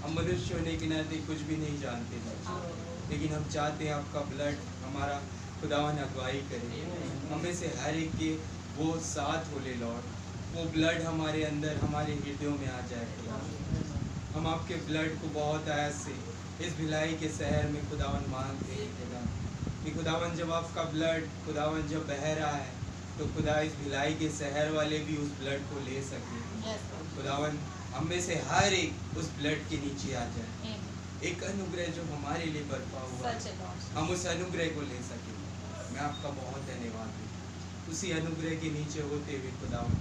हम मनुष्य होने के नाते कुछ भी नहीं जानते लॉर्ड, लेकिन हम चाहते हैं आपका ब्लड हमारा खुदावन अगुवाई करे, हमें से हर एक के वो साथ हो ले लॉर्ड, वो ब्लड हमारे अंदर हमारे हृदयों में आ जाए खुदावन। हम आपके ब्लड को बहुत आयत से इस भिलाई के शहर में खुदावन मांगते हैं खुदा कि खुदावन जब आपका ब्लड खुदावन जब बह रहा है तो खुदा इस भिलाई के शहर वाले भी उस ब्लड को ले सके खुदावन। हम में से हर एक उस ब्लड के नीचे आ जाए, एक अनुग्रह जो हमारे लिए बरपा हुआ है हम उस अनुग्रह को ले सके। मैं आपका बहुत धन्यवाद दूँ उसी अनुग्रह के नीचे होते हुए खुदावन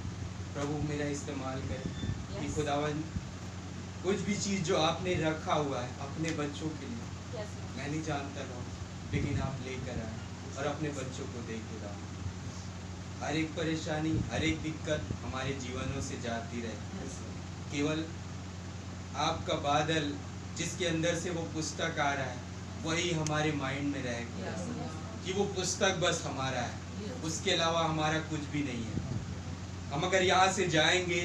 प्रभु मेरा इस्तेमाल करें कि खुदावन कुछ भी चीज़ जो आपने रखा हुआ है अपने बच्चों के लिए मैं नहीं जानता लॉर्ड, लेकिन आप लेकर आए और अपने बच्चों को दे के लाओ। हर एक परेशानी हर एक दिक्कत हमारे जीवनों से जाती रहे, केवल आपका बादल जिसके अंदर से वो पुस्तक आ रहा है वही हमारे माइंड में रहे कि वो पुस्तक बस हमारा है, उसके अलावा हमारा कुछ भी नहीं है। हम अगर यहाँ से जाएंगे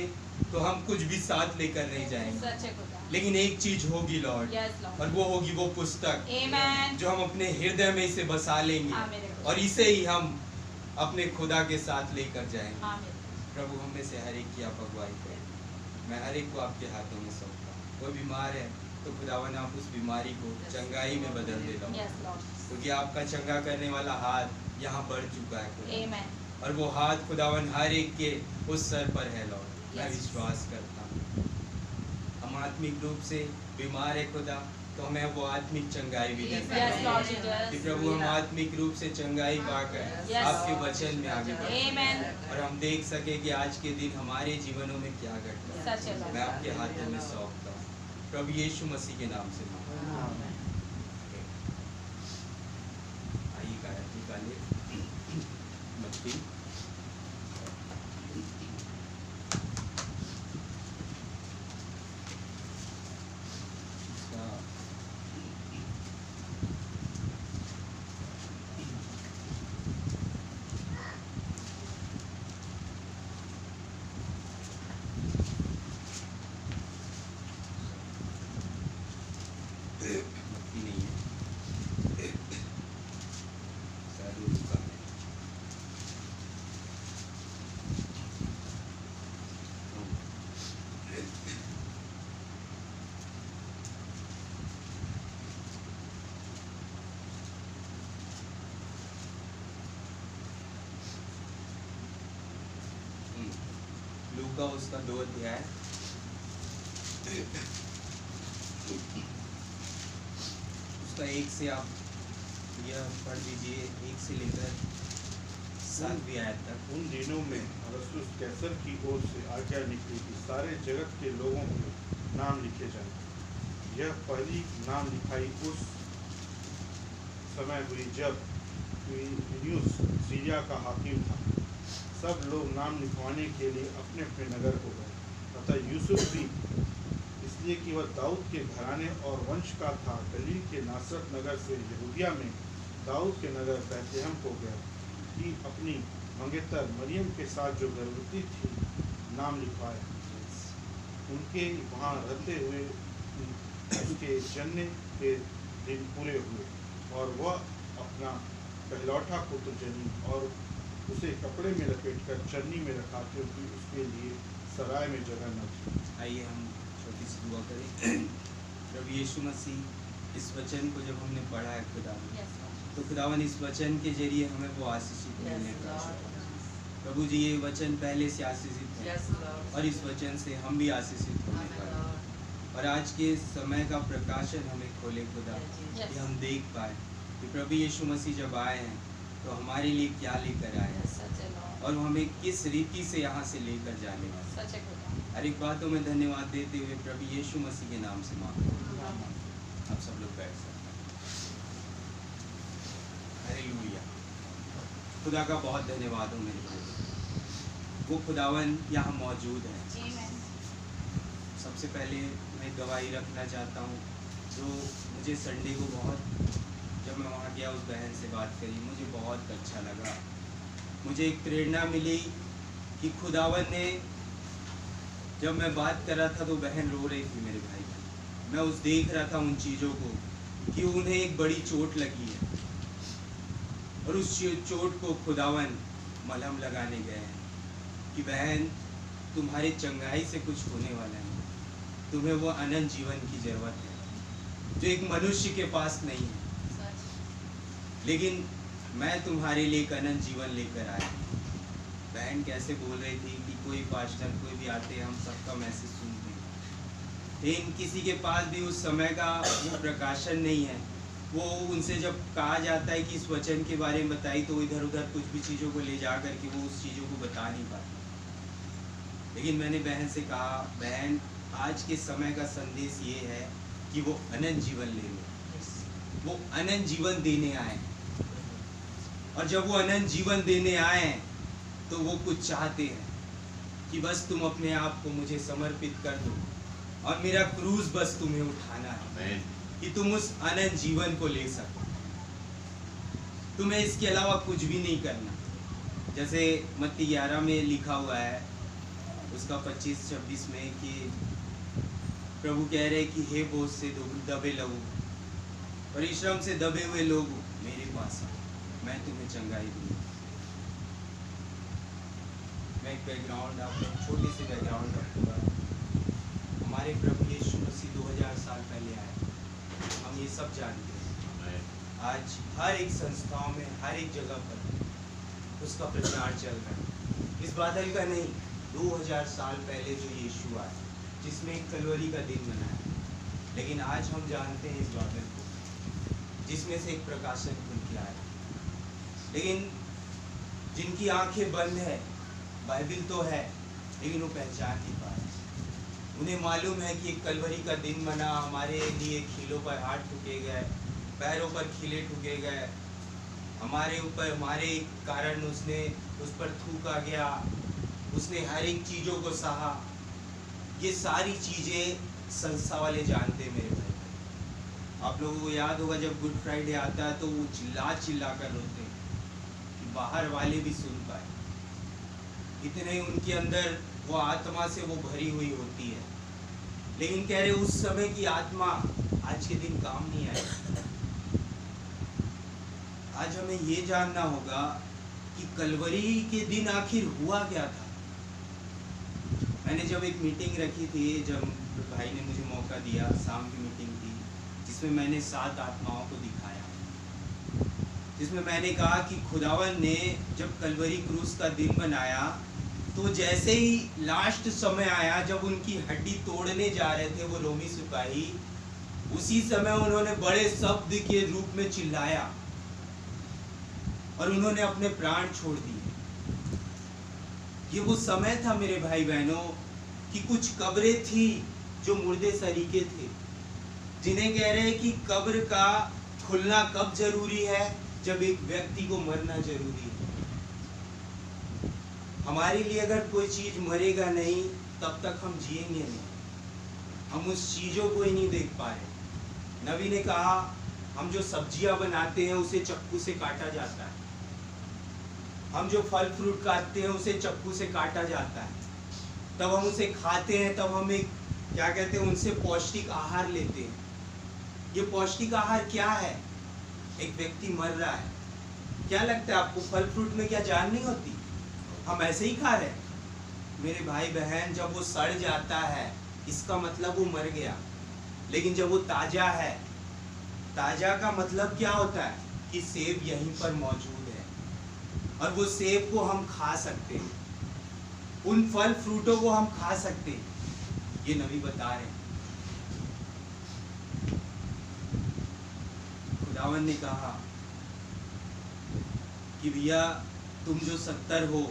तो हम कुछ भी साथ लेकर नहीं जाएंगे, लेकिन एक चीज होगी लॉर्ड, और वो होगी वो पुस्तक जो हम अपने हृदय में इसे बसा लेंगे और इसे ही हम अपने खुदा के साथ लेकर जाएंगे। प्रभु हम में से हर एक की आप अगुवाई करें, मैं हर एक को आपके हाथों में सौंपता हूँ। कोई बीमार है तो खुदावन आप उस बीमारी को चंगाई में बदल दे लो, क्योंकि आपका चंगा करने वाला हाथ यहाँ बढ़ चुका है और वो हाथ खुदावन हर एक के उस सर पर है लॉर्ड। मैं विश्वास करता हूँ हम आत्मिक रूप से बीमार है खुदा तो हमें वो आत्मिक चंगाई भी दे कि प्रभु हम आत्मिक रूप से चंगाई पाकर आपके वचन में आगे बढ़े और हम देख सके कि आज के दिन हमारे जीवनों में क्या घटना है। मैं आपके हाथों में सौंपता हूँ प्रभु यीशु मसीह के नाम से मांगता हूँ। आइए निकालिए मत्ती लूका उसका 2 अध्याय उसका 1 से आप यह पढ़ लीजिए 1 से लेकर 7वीं आयत तक। उन दिनों में अगस्तुस कैसर की ओर से आज्ञा निकली कि सारे जगत के लोगों के नाम लिखे जाएं। यह पहली नाम लिखाई उस समय हुई जब क्विरिनियुस सीरिया का हाकिम था। सब लोग नाम लिखवाने के लिए अपने अपने नगर को गए। अतः यूसुफ भी इसलिए कि वह दाऊद के घराने और वंश का था गलील के नासरत नगर से यहूदिया में दाऊद के नगर बैतलहम को गया कि अपनी मंगेतर मरियम के साथ जो गर्भवती थी नाम लिखवाए। उनके वहाँ रहते हुए उसके जन्म के दिन पूरे हुए और वह अपना पहलौठा पुत्र जनी और उसे कपड़े में लपेटकर चन्नी में रखा क्योंकि उसके लिए सराय में जगह न थी। आइए हम छोटी सी दुआ करें। प्रभु यीशु मसीह इस वचन को जब हमने पढ़ा है खुदावन तो खुदावन इस वचन के जरिए हमें वो आशीषित मिलने का प्रभु जी ये वचन पहले से आशीषित है और इस वचन से हम भी आशीषित होने का और आज के समय का प्रकाशन हमें खोले खुदा कि हम देख पाए कि प्रभु यीशु मसीह जब आए हैं तो हमारे लिए क्या लेकर आए हैं और हमें किस रीति से यहाँ से लेकर जाने वाले। हर एक बातों में धन्यवाद देते हुए प्रभु यीशु मसीह के नाम से मांगते हैं। आप सब लोग बैठ सकते हैं। हालेलुया। खुदा का बहुत धन्यवाद हो मेरे भाई, वो खुदावन यहाँ मौजूद है। सबसे पहले मैं गवाही रखना चाहता हूँ जो मुझे संडे को बहुत जब मैं वहाँ गया उस बहन से बात करी मुझे बहुत अच्छा लगा। मुझे एक प्रेरणा मिली कि खुदावन ने जब मैं बात कर रहा था तो बहन रो रही थी मेरे भाई की मैं देख रहा था उन चीज़ों को कि उन्हें एक बड़ी चोट लगी है और उस चोट को खुदावन मलहम लगाने गए हैं कि बहन, तुम्हारे चंगाई से कुछ होने वाला नहीं, तुम्हें वो अनंत जीवन की जरूरत है जो एक मनुष्य के पास नहीं है, लेकिन मैं तुम्हारे लिए एक अनंत जीवन लेकर आया। बहन कैसे बोल रही थी कि कोई पास्टर कोई भी आते हैं, हम सबका मैसेज सुनते हैं, लेकिन किसी के पास भी उस समय का वो प्रकाशन नहीं है। वो उनसे जब कहा जाता है कि इस वचन के बारे में बताई, तो इधर उधर कुछ भी चीज़ों को ले जा करके वो उस चीज़ों को बता नहीं पाते। लेकिन मैंने बहन से कहा, बहन आज के समय का संदेश ये है कि वो अनंत जीवन ले लो, वो अनंत जीवन देने आए, और जब वो अनंत जीवन देने आए तो वो कुछ चाहते हैं कि बस तुम अपने आप को मुझे समर्पित कर दो और मेरा क्रूज बस तुम्हें उठाना है कि तुम उस अनंत जीवन को ले सको। तुम्हें इसके अलावा कुछ भी नहीं करना। जैसे मत्ती 11 में लिखा हुआ है, उसका 25-26 में, कि प्रभु कह रहे कि हे बोझ से दबे लोगों, परिश्रम से दबे हुए लोग मेरे पास आओ, मैं तुम्हें चंगाई दूंगा। मैं एक बैकग्राउंड, आपको छोटी सी बैकग्राउंड रखूँगा। हमारे प्रभु यीशु मसीह 2000 साल पहले आए, हम ये सब जानते हैं। आज हर एक संस्थाओं में, हर एक जगह पर उसका प्रचार चल रहा है। इस बादल का नहीं, 2000 साल पहले जो यीशु आए, जिसमें एक कलवरी का दिन मनाया, लेकिन आज हम जानते हैं इस बादल को, जिसमें से एक प्रकाशन खुल के आया। लेकिन जिनकी आंखें बंद है, बाइबिल तो है लेकिन वो पहचान नहीं पा रहे। उन्हें मालूम है कि एक कलवरी का दिन बना, हमारे लिए खीलों पर हाथ ठुके गए, पैरों पर खीले ठुके गए, हमारे ऊपर, हमारे कारण उसने उस पर थूका गया, उसने हर एक चीज़ों को सहा। ये सारी चीज़ें संस्था वाले जानते हैं मेरे भाई। आप लोगों को याद होगा जब गुड फ्राइडे आता है तो वो चिल्ला चिल्ला कर रोते हैं कि बाहर वाले भी सुन पाए। इतने उनके अंदर वो आत्मा से वो भरी हुई होती है, लेकिन कह रहे उस समय की आत्मा आज के दिन काम नहीं आएगी। आज हमें ये जानना होगा कि कलवरी के दिन आखिर हुआ क्या था। मैंने जब एक मीटिंग रखी थी, जब भाई ने मुझे मौका दिया, शाम की मीटिंग थी, जिसमें मैंने 7 आत्माओं को दिखाया, जिसमें मैंने कहा कि खुदावन ने जब कलवरी क्रूस का दिन बनाया, तो जैसे ही लास्ट समय आया, जब उनकी हड्डी तोड़ने जा रहे थे वो रोमी सिपाही, उसी समय उन्होंने बड़े शब्द के रूप में चिल्लाया और उन्होंने अपने प्राण छोड़ दिए। ये वो समय था मेरे भाई बहनों कि कुछ कब्रें थी जो मुर्दे सरीके थे, जिन्हें कह रहे हैं कि कब्र का खुलना कब जरूरी है, जब एक व्यक्ति को मरना जरूरी है। हमारे लिए अगर कोई चीज मरेगा नहीं, तब तक हम जिएंगे नहीं। हम उस चीजों को ही नहीं देख पा रहे। नबी ने कहा, हम जो सब्जियां बनाते हैं उसे चाकू से काटा जाता है, हम जो फल फ्रूट काटते हैं उसे चाकू से काटा जाता है, तब हम उसे खाते हैं, तब हम एक क्या कहते हैं, उनसे पौष्टिक आहार लेते हैं। ये पौष्टिक आहार क्या है? एक व्यक्ति मर रहा है, क्या लगता है आपको, फल फ्रूट में क्या जान नहीं होती? हम ऐसे ही खा रहे हैं। मेरे भाई बहन, जब वो सड़ जाता है इसका मतलब वो मर गया, लेकिन जब वो ताजा है, ताजा का मतलब क्या होता है कि सेब यहीं पर मौजूद है और वो सेब को हम खा सकते हैं, उन फल फ्रूटों को हम खा सकते हैं। ये नबी बता रहे हैं। खुदावन ने कहा कि भैया तुम जो 70 हो,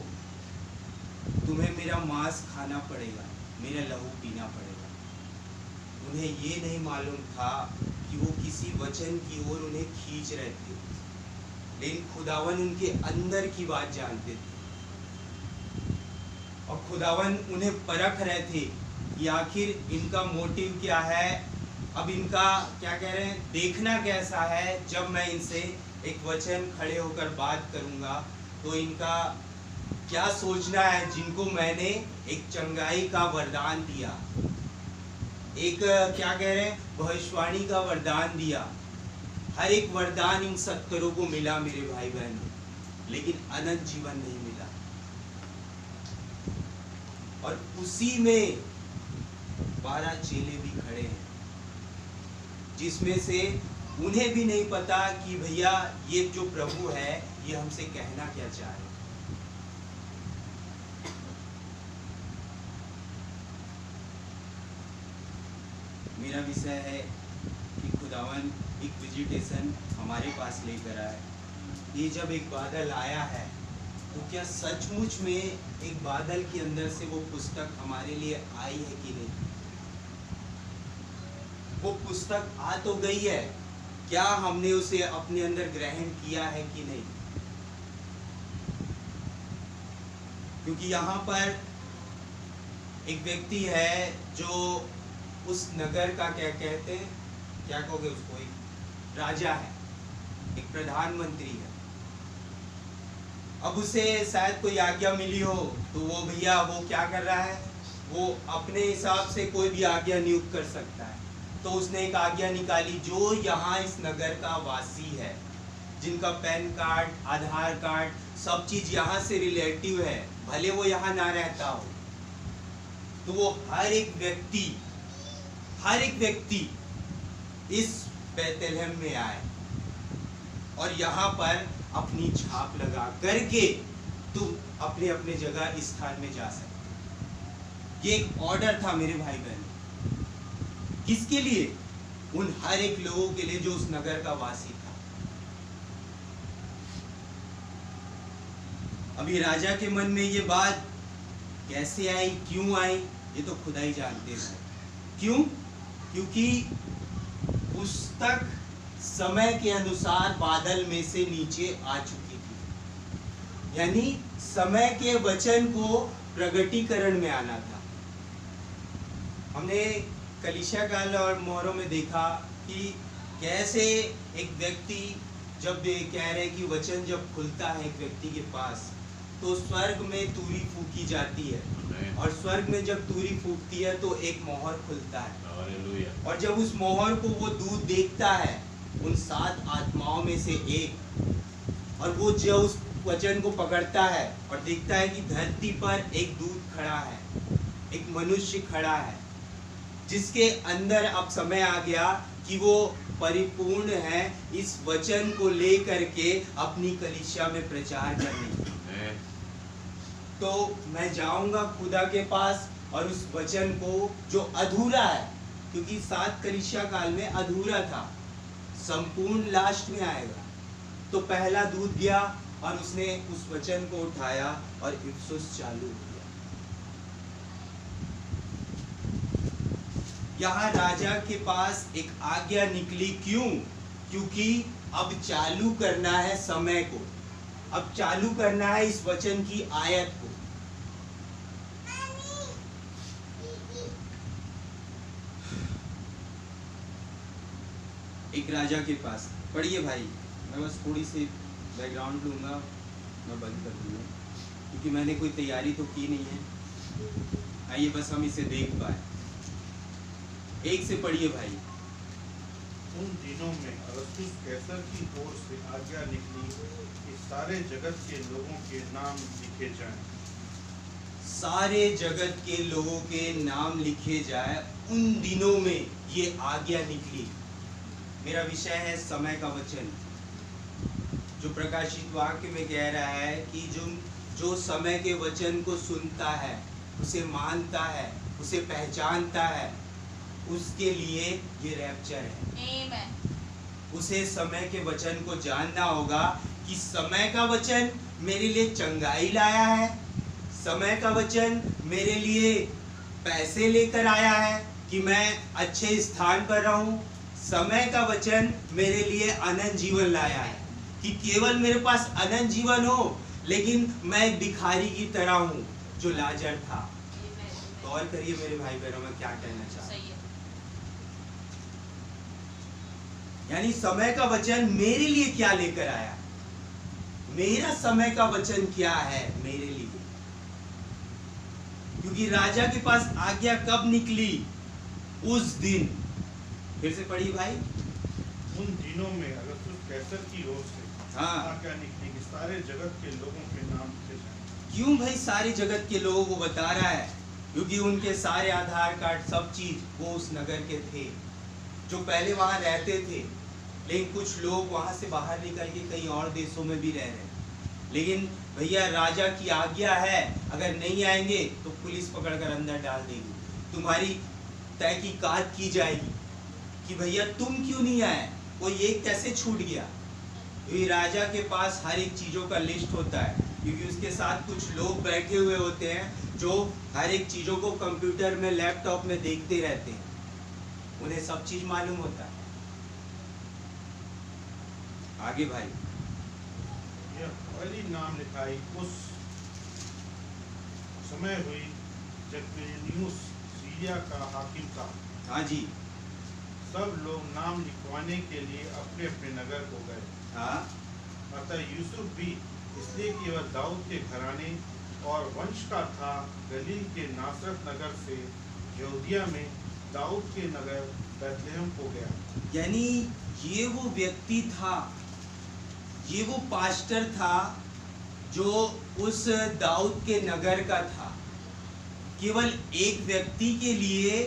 तुम्हें मेरा मांस खाना पड़ेगा, मेरा लहू पीना पड़ेगा। उन्हें ये नहीं मालूम था कि वो किसी वचन की ओर उन्हें खींच रहे थे, लेकिन खुदावन उनके अंदर की बात जानते थे और खुदावन उन्हें परख रहे थे कि आखिर इनका मोटिव क्या है। अब इनका क्या कह रहे हैं, देखना कैसा है। जब मैं इनसे एक वचन खड़े होकर बात करूंगा तो इनका क्या सोचना है, जिनको मैंने एक चंगाई का वरदान दिया, एक क्या कह रहे हैं, भविष्यवाणी का वरदान दिया। हर एक वरदान इन 70 को मिला मेरे भाई बहन, लेकिन अनंत जीवन नहीं मिला। और उसी में 12 चेले भी खड़े हैं, जिसमें से उन्हें भी नहीं पता कि भैया ये जो प्रभु है ये हमसे कहना क्या चाह रहे। मेरा विषय है कि खुदावन एक विजिटेशन हमारे पास लेकर आए। ये जब एक बादल आया है तो क्या सचमुच में एक बादल के अंदर से वो पुस्तक हमारे लिए आई है कि नहीं? वो पुस्तक आ तो गई है, क्या हमने उसे अपने अंदर ग्रहण किया है कि नहीं? क्योंकि यहाँ पर एक व्यक्ति है जो उस नगर का क्या कहते हैं, क्या कहोगे उसको, एक राजा है, एक प्रधानमंत्री है। अब उसे शायद कोई आज्ञा मिली हो तो वो भैया वो क्या कर रहा है, वो अपने हिसाब से कोई भी आज्ञा नियुक्त कर सकता है। तो उसने एक आज्ञा निकाली, जो यहाँ इस नगर का वासी है, जिनका पैन कार्ड, आधार कार्ड, सब चीज यहाँ से रिलेटिव है, भले वो यहाँ ना रहता हो, तो वो हर एक व्यक्ति इस बेथलेहम में आए और यहाँ पर अपनी छाप लगा करके तुम अपने अपने जगह स्थान में जा सकते। ये एक ऑर्डर था मेरे भाई बहन, किसके लिए? उन हर एक लोगों के लिए जो उस नगर का वासी था। अभी राजा के मन में ये बात कैसे आई, क्यों आई, ये तो खुदा ही जानते हैं। क्यों? क्योंकि पुस्तक समय के अनुसार बादल में से नीचे आ चुकी थी, यानी समय के वचन को प्रगटीकरण में आना था। हमने कलीसिया काल और मोहरों में देखा कि कैसे एक व्यक्ति जब कह रहे कि वचन जब खुलता है एक व्यक्ति के पास, तो स्वर्ग में तूरी फूकी जाती है, और स्वर्ग में जब तूरी फूकती है तो एक मोहर खुलता है। और जब उस मोहर को वो दूत देखता है, उन 7 आत्माओं में से एक, और वो जो उस वचन को पकड़ता है और देखता है कि धरती पर एक दूत खड़ा है, एक मनुष्य खड़ा है, जिसके अंदर अब समय आ गया कि वो परिपूर्ण है इस वचन को लेकर के अपनी कलीसिया में प्रचार करने। तो मैं जाऊंगा खुदा के पास और उस वचन को जो अधूरा है, क्योंकि 7 कलीसिया काल में अधूरा था, संपूर्ण लास्ट में आएगा। तो पहला दूत गया और उसने उस वचन को उठाया और इफिसुस चालू किया। यहाँ राजा के पास एक आज्ञा निकली, क्यों? क्योंकि अब चालू करना है समय को, अब चालू करना है इस वचन की आयत को। एक राजा के पास, पढ़िए भाई, मैं बस थोड़ी सी बैकग्राउंड लूंगा, मैं बंद कर दूंगा क्योंकि मैंने कोई तैयारी तो की नहीं है। आइए बस हम इसे देख पाए। एक से पढ़िए भाई। उन दिनों में अगस्तुस कैसर की ओर से आज्ञा निकली कि सारे जगत के लोगों के नाम लिखे जाएं। सारे जगत के लोगों के नाम लिखे जाए। उन दिनों में ये आज्ञा निकली। मेरा विषय है समय का वचन, जो प्रकाशित वाक्य में कह रहा है कि जो समय के वचन को सुनता है, उसे मानता है, उसे पहचानता है, उसके लिए ये रैप्चर है। आमीन। उसे समय के वचन को जानना होगा कि समय का वचन मेरे लिए चंगाई लाया है, समय का वचन मेरे लिए पैसे लेकर आया है कि मैं अच्छे स्थान पर रहूं, समय का वचन मेरे लिए अनंत जीवन लाया है कि केवल मेरे पास अनंत जीवन हो, लेकिन मैं एक भिखारी की तरह हूं जो लाजर था। गौर करिए मेरे भाई बहनों, मैं क्या कहना चाहता हूं। यानी समय का वचन मेरे लिए क्या लेकर आया, मेरा समय का वचन क्या है मेरे लिए। क्योंकि राजा के पास आज्ञा कब निकली? उस दिन, फिर से पढ़िए भाई। उन दिनों में अगस्तुस कैसर की ओर से हाँ। आज्ञा निकली कि सारे जगत के लोगों के नाम लिखे जाएं। क्यों भाई सारे जगत के लोगों को बता रहा है? क्योंकि उनके सारे आधार कार्ड, सब चीज वो उस नगर के थे, जो पहले वहां रहते थे। लेकिन कुछ लोग वहां से बाहर निकल के कई और देशों में भी रह रहे हैं। लेकिन भैया राजा की आज्ञा है, अगर नहीं आएंगे तो पुलिस पकड़कर अंदर डाल देगी, तुम्हारी तहकीकात की जाएगी कि भैया तुम क्यों नहीं आए, कोई एक कैसे छूट गया। तो राजा के पास हर एक चीजों का लिस्ट होता है, क्योंकि उसके साथ कुछ लोग बैठे हुए होते हैं जो हर एक चीजों को कंप्यूटर में, लैपटॉप में देखते रहते हैं, उन्हें सब चीज मालूम होता है। आगे भाई। यह पहली नाम लिखाई उस समय हुई जब क्विरिनियुस सीरिया का हाकिम था। हाँ जी। सब लोग नाम लिखवाने के लिए अपने अपने नगर को गए। हाँ। अतः यूसुफ भी, इसलिए कि वह दाऊद के घराने और वंश का था, गलील के नासरत नगर से यहूदिया में दाऊद के नगर बैतलहम को गया। यानी ये वो व्यक्ति था, ये वो पास्टर था जो उस दाऊद के नगर का था। केवल एक व्यक्ति के लिए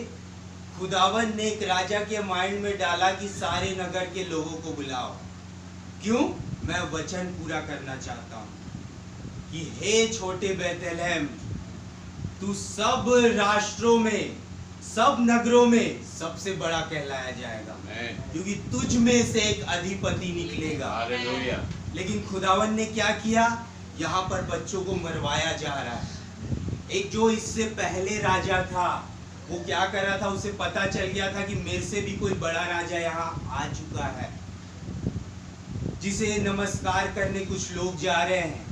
खुदावन ने एक राजा के माइंड में डाला कि सारे नगर के लोगों को बुलाओ। क्यों? मैं वचन पूरा करना चाहता हूं कि हे छोटे बैतलहम, तू सब राष्ट्रों में, सब नगरों में सबसे बड़ा कहलाया जाएगा, क्योंकि तुझ में से एक अधिपति निकलेगा। हालेलुया। लेकिन खुदावन ने क्या किया? यहाँ पर बच्चों को मरवाया जा रहा है। एक जो इससे पहले राजा था, वो क्या कर रहा था, उसे पता चल गया था कि मेरे से भी कोई बड़ा राजा यहाँ आ चुका है, जिसे नमस्कार करने कुछ लोग जा रहे हैं।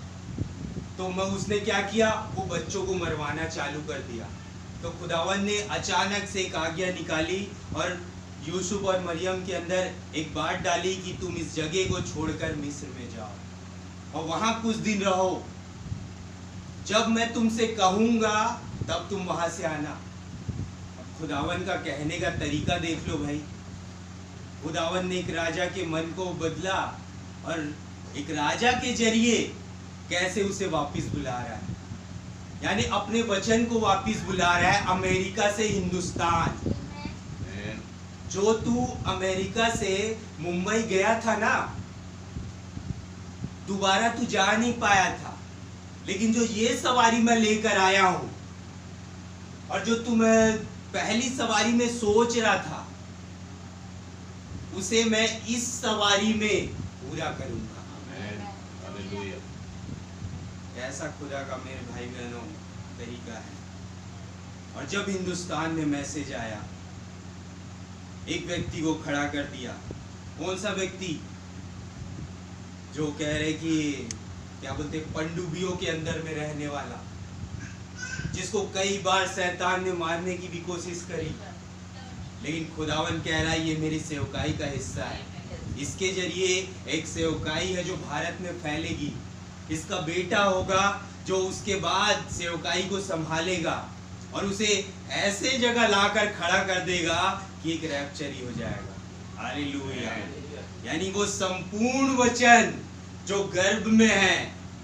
तो उसने क्या किया? वो बच्चों को मरवाना चालू कर दिया। तो खुदावन ने अचानक से एक आज्ञा निकाली और यूसुफ और मरियम के अंदर एक बात डाली कि तुम इस जगह को छोड़कर मिस्र में जाओ और वहां कुछ दिन रहो। जब मैं तुमसे कहूंगा तब तुम वहां से आना। अब खुदावन का कहने का तरीका देख लो भाई। खुदावन ने एक राजा के मन को बदला और एक राजा के जरिए कैसे उसे वापस बुला रहा है, यानी अपने वचन को वापस बुला रहा है। अमेरिका से हिंदुस्तान, जो तू अमेरिका से मुंबई गया था ना, दोबारा तू जा नहीं पाया था, लेकिन जो ये सवारी मैं लेकर आया हूं और जो तू मैं पहली सवारी में सोच रहा था, उसे मैं इस सवारी में पूरा करूंगा। हालेलुया। ऐसा खुदा का मेरे भाई बहनों तरीका है। और जब हिंदुस्तान में मैसेज आया, एक व्यक्ति को खड़ा कर दिया। कौन सा व्यक्ति? जो कह रहे कि क्या बोलते, पनडुब्बियों के अंदर में रहने वाला, जिसको कई बार शैतान ने मारने की भी कोशिश करी, लेकिन खुदावन कह रहा है ये मेरी सेवकाई का हिस्सा है। इसके जरिए एक सेवकाई है जो भारत में फैलेगी। इसका बेटा होगा जो उसके बाद सेवकाई को संभालेगा और उसे ऐसे जगह लाकर खड़ा कर देगा कि एक रैप्चर ही हो जाएगा। हालेलुया। यानी वो संपूर्ण वचन जो गर्भ में है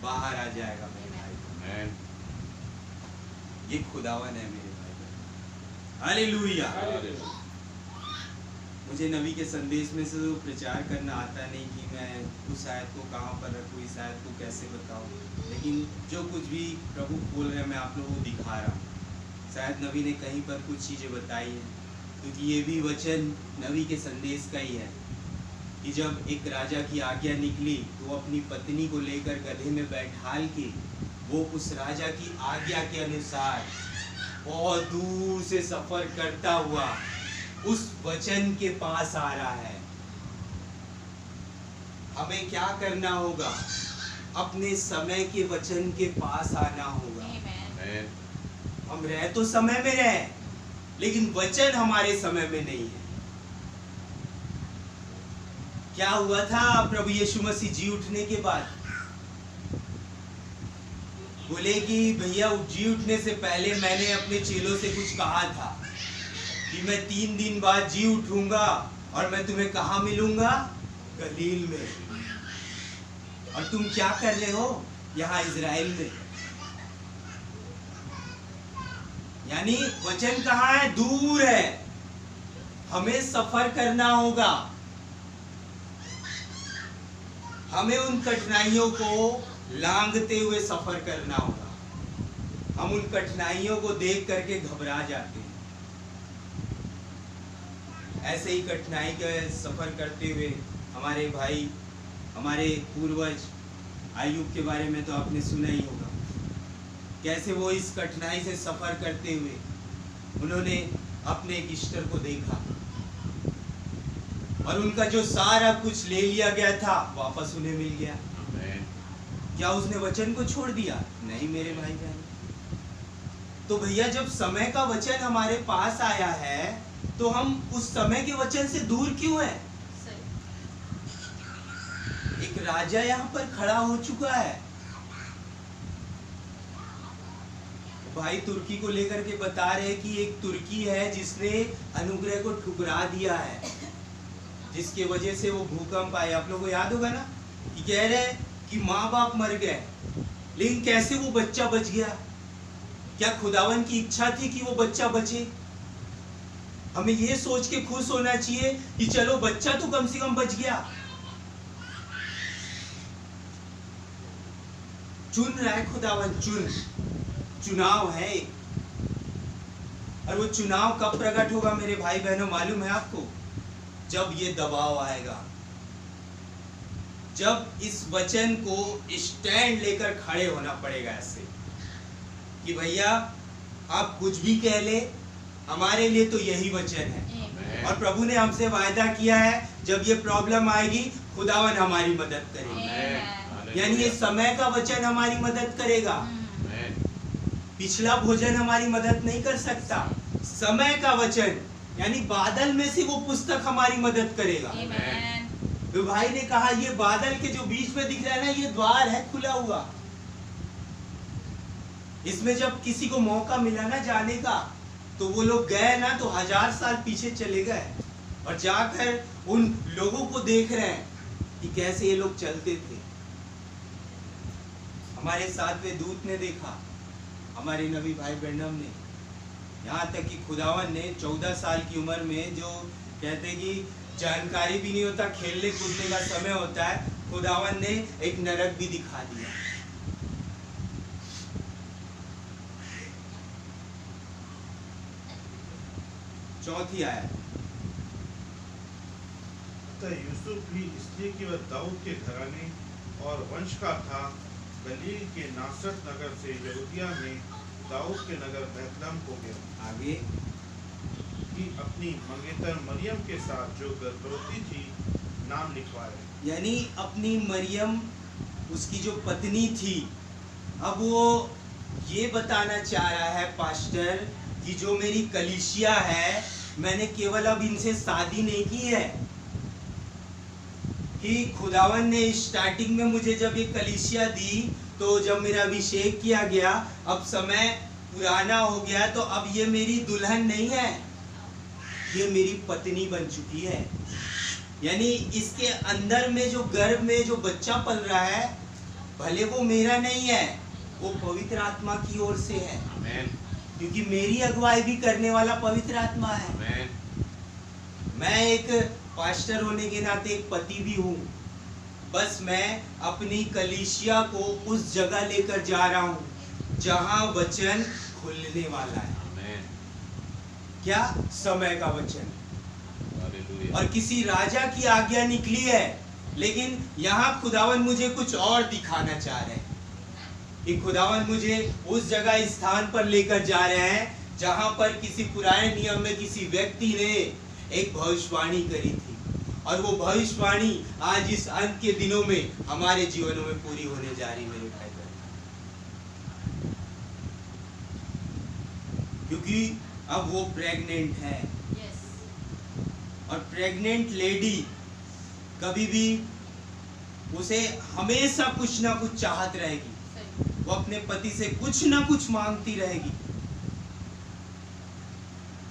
बाहर आ जाएगा मेरे भाई। ये खुदावन है मेरे भाई। हालेलुया। मुझे नबी के संदेश में से तो प्रचार करना आता नहीं कि मैं उस आयत को कहाँ पर रखूँ, इस आयत को कैसे बताऊँ, लेकिन जो कुछ भी प्रभु बोल रहे हैं मैं आप लोगों को दिखा रहा हूँ। शायद नबी ने कहीं पर कुछ चीज़ें बताई हैं, क्योंकि ये भी वचन नबी के संदेश का ही है कि जब एक राजा की आज्ञा निकली तो वो अपनी पत्नी को लेकर गधे में बैठाल के वो उस राजा की आज्ञा के अनुसार बहुत दूर से सफर करता हुआ उस वचन के पास आ रहा है। हमें क्या करना होगा? अपने समय के वचन के पास आना होगा। हम रह तो समय में रहे, लेकिन वचन हमारे समय में नहीं है। क्या हुआ था प्रभु यीशु मसीह जी उठने के बाद? बोले कि भैया जी उठने से पहले मैंने अपने चेलों से कुछ कहा था कि मैं 3 दिन बाद जी उठूंगा और मैं तुम्हें कहाँ मिलूंगा? गलील में। और तुम क्या कर रहे हो यहाँ इजराइल में? यानी वचन कहाँ है? दूर है। हमें सफर करना होगा। हमें उन कठिनाइयों को लांघते हुए सफर करना होगा। हम उन कठिनाइयों को देख करके घबरा जाते हैं। ऐसे ही कठिनाई के सफर करते हुए हमारे भाई, हमारे पूर्वज अय्यूब के बारे में तो आपने सुना ही होगा। कैसे वो इस कठिनाई से सफर करते हुए उन्होंने अपने एक ईश्वर को देखा और उनका जो सारा कुछ ले लिया गया था वापस उन्हें मिल गया। क्या उसने वचन को छोड़ दिया? नहीं मेरे भाई बहन। तो भैया जब समय का वचन हमारे पास आया है तो हम उस समय के वचन से दूर क्यों हैं? एक राजा यहाँ पर खड़ा हो चुका है। भाई तुर्की को लेकर के बता रहे कि एक तुर्की है जिसने अनुग्रह को ठुकरा दिया है, जिसके वजह से वो भूकंप आया। आप लोगों को याद होगा ना कि कह रहे कि माँ बाप मर गए, लेकिन कैसे वो बच्चा बच गया? क्या खुदावन की इच्छा थी कि वो बच्चा बचे? हमें ये सोच के खुश होना चाहिए कि चलो बच्चा तो कम से कम बच गया। चुन रहा है खुदावन, चुनाव है। और वो चुनाव कब प्रकट होगा मेरे भाई बहनों, मालूम है आपको? जब ये दबाव आएगा, जब इस वचन को स्टैंड लेकर खड़े होना पड़ेगा ऐसे कि भैया आप कुछ भी कह ले, हमारे लिए तो यही वचन है। और प्रभु ने हमसे वायदा किया है जब ये प्रॉब्लम आएगी खुदावन हमारी मदद करेगा। यानी ये समय का वचन हमारी मदद करेगा। पिछला भोजन हमारी मदद नहीं कर सकता। समय का वचन यानी बादल में से वो पुस्तक हमारी मदद करेगा। तो भाई ने कहा ये बादल के जो बीच में दिख रहा है ना, ये द्वार है खुला हुआ। इसमें जब किसी को मौका मिला ना जाने का, तो वो लोग गए ना तो 1000 साल पीछे चले गए और जाकर उन लोगों को देख रहे हैं कि कैसे ये लोग चलते थे। हमारे सातवें दूत ने देखा, हमारे नबी भाई ब्रैनम ने, यहाँ तक कि खुदावन ने 14 साल की उम्र में, जो कहते कि जानकारी भी नहीं होता, खेलने कूदने का समय होता है, खुदावन ने एक नरक भी दिखा दिया। चौथी आयत। तो यूसुफ भी इसलिए कि वह दाऊद के घराने और वंश का था, गलील के नासरत नगर से यहूदिया में दाऊद के नगर बैतलहम को गया। आगे कि अपनी मंगेतर मरियम के साथ जो गर्भवती थी नाम लिखवाए। यानी अपनी मरियम, उसकी जो पत्नी थी, अब वो ये बताना चाह रहा है पास्टर कि जो मेरी कलीसिया है, मैंने केवल अब इनसे शादी नहीं की है, कि खुदावन ने स्टार्टिंग में मुझे जब ये कलीसिया दी, तो जब मेरा अभिषेक किया गया, अब समय पुराना हो गया, तो अब ये मेरी दुल्हन नहीं है, ये मेरी पत्नी बन चुकी है। यानी इसके अंदर में जो गर्भ में जो बच्चा पल रहा है, भले वो मेरा नहीं है, वो पवित्र आत्मा की ओर से है। आमीन। क्योंकि मेरी अगुवाई भी करने वाला पवित्र आत्मा है। आमीन। मैं एक पास्टर होने के नाते एक पति भी हूँ। बस मैं अपनी कलीसिया को उस जगह लेकर जा रहा हूँ जहाँ वचन खुलने वाला है। आमीन। क्या? समय का वचन। हालेलुया। और किसी राजा की आज्ञा निकली है, लेकिन यहाँ खुदावन मुझे कुछ और दिखाना चाह रहे हैं कि खुदावन मुझे उस जगह स्थान पर लेकर जा रहे हैं जहाँ पर किसी पुराने नियम में किसी व्यक्ति ने एक भविष्यवाणी करी थी, और वो भविष्यवाणी आज इस अंत के दिनों में हमारे जीवनों में पूरी होने जा रही मेरे भाई बहन। क्योंकि अब वो प्रेग्नेंट है। और प्रेग्नेंट लेडी कभी भी, उसे हमेशा कुछ ना कुछ चाहत रहेगी, वो अपने पति से कुछ ना कुछ मांगती रहेगी।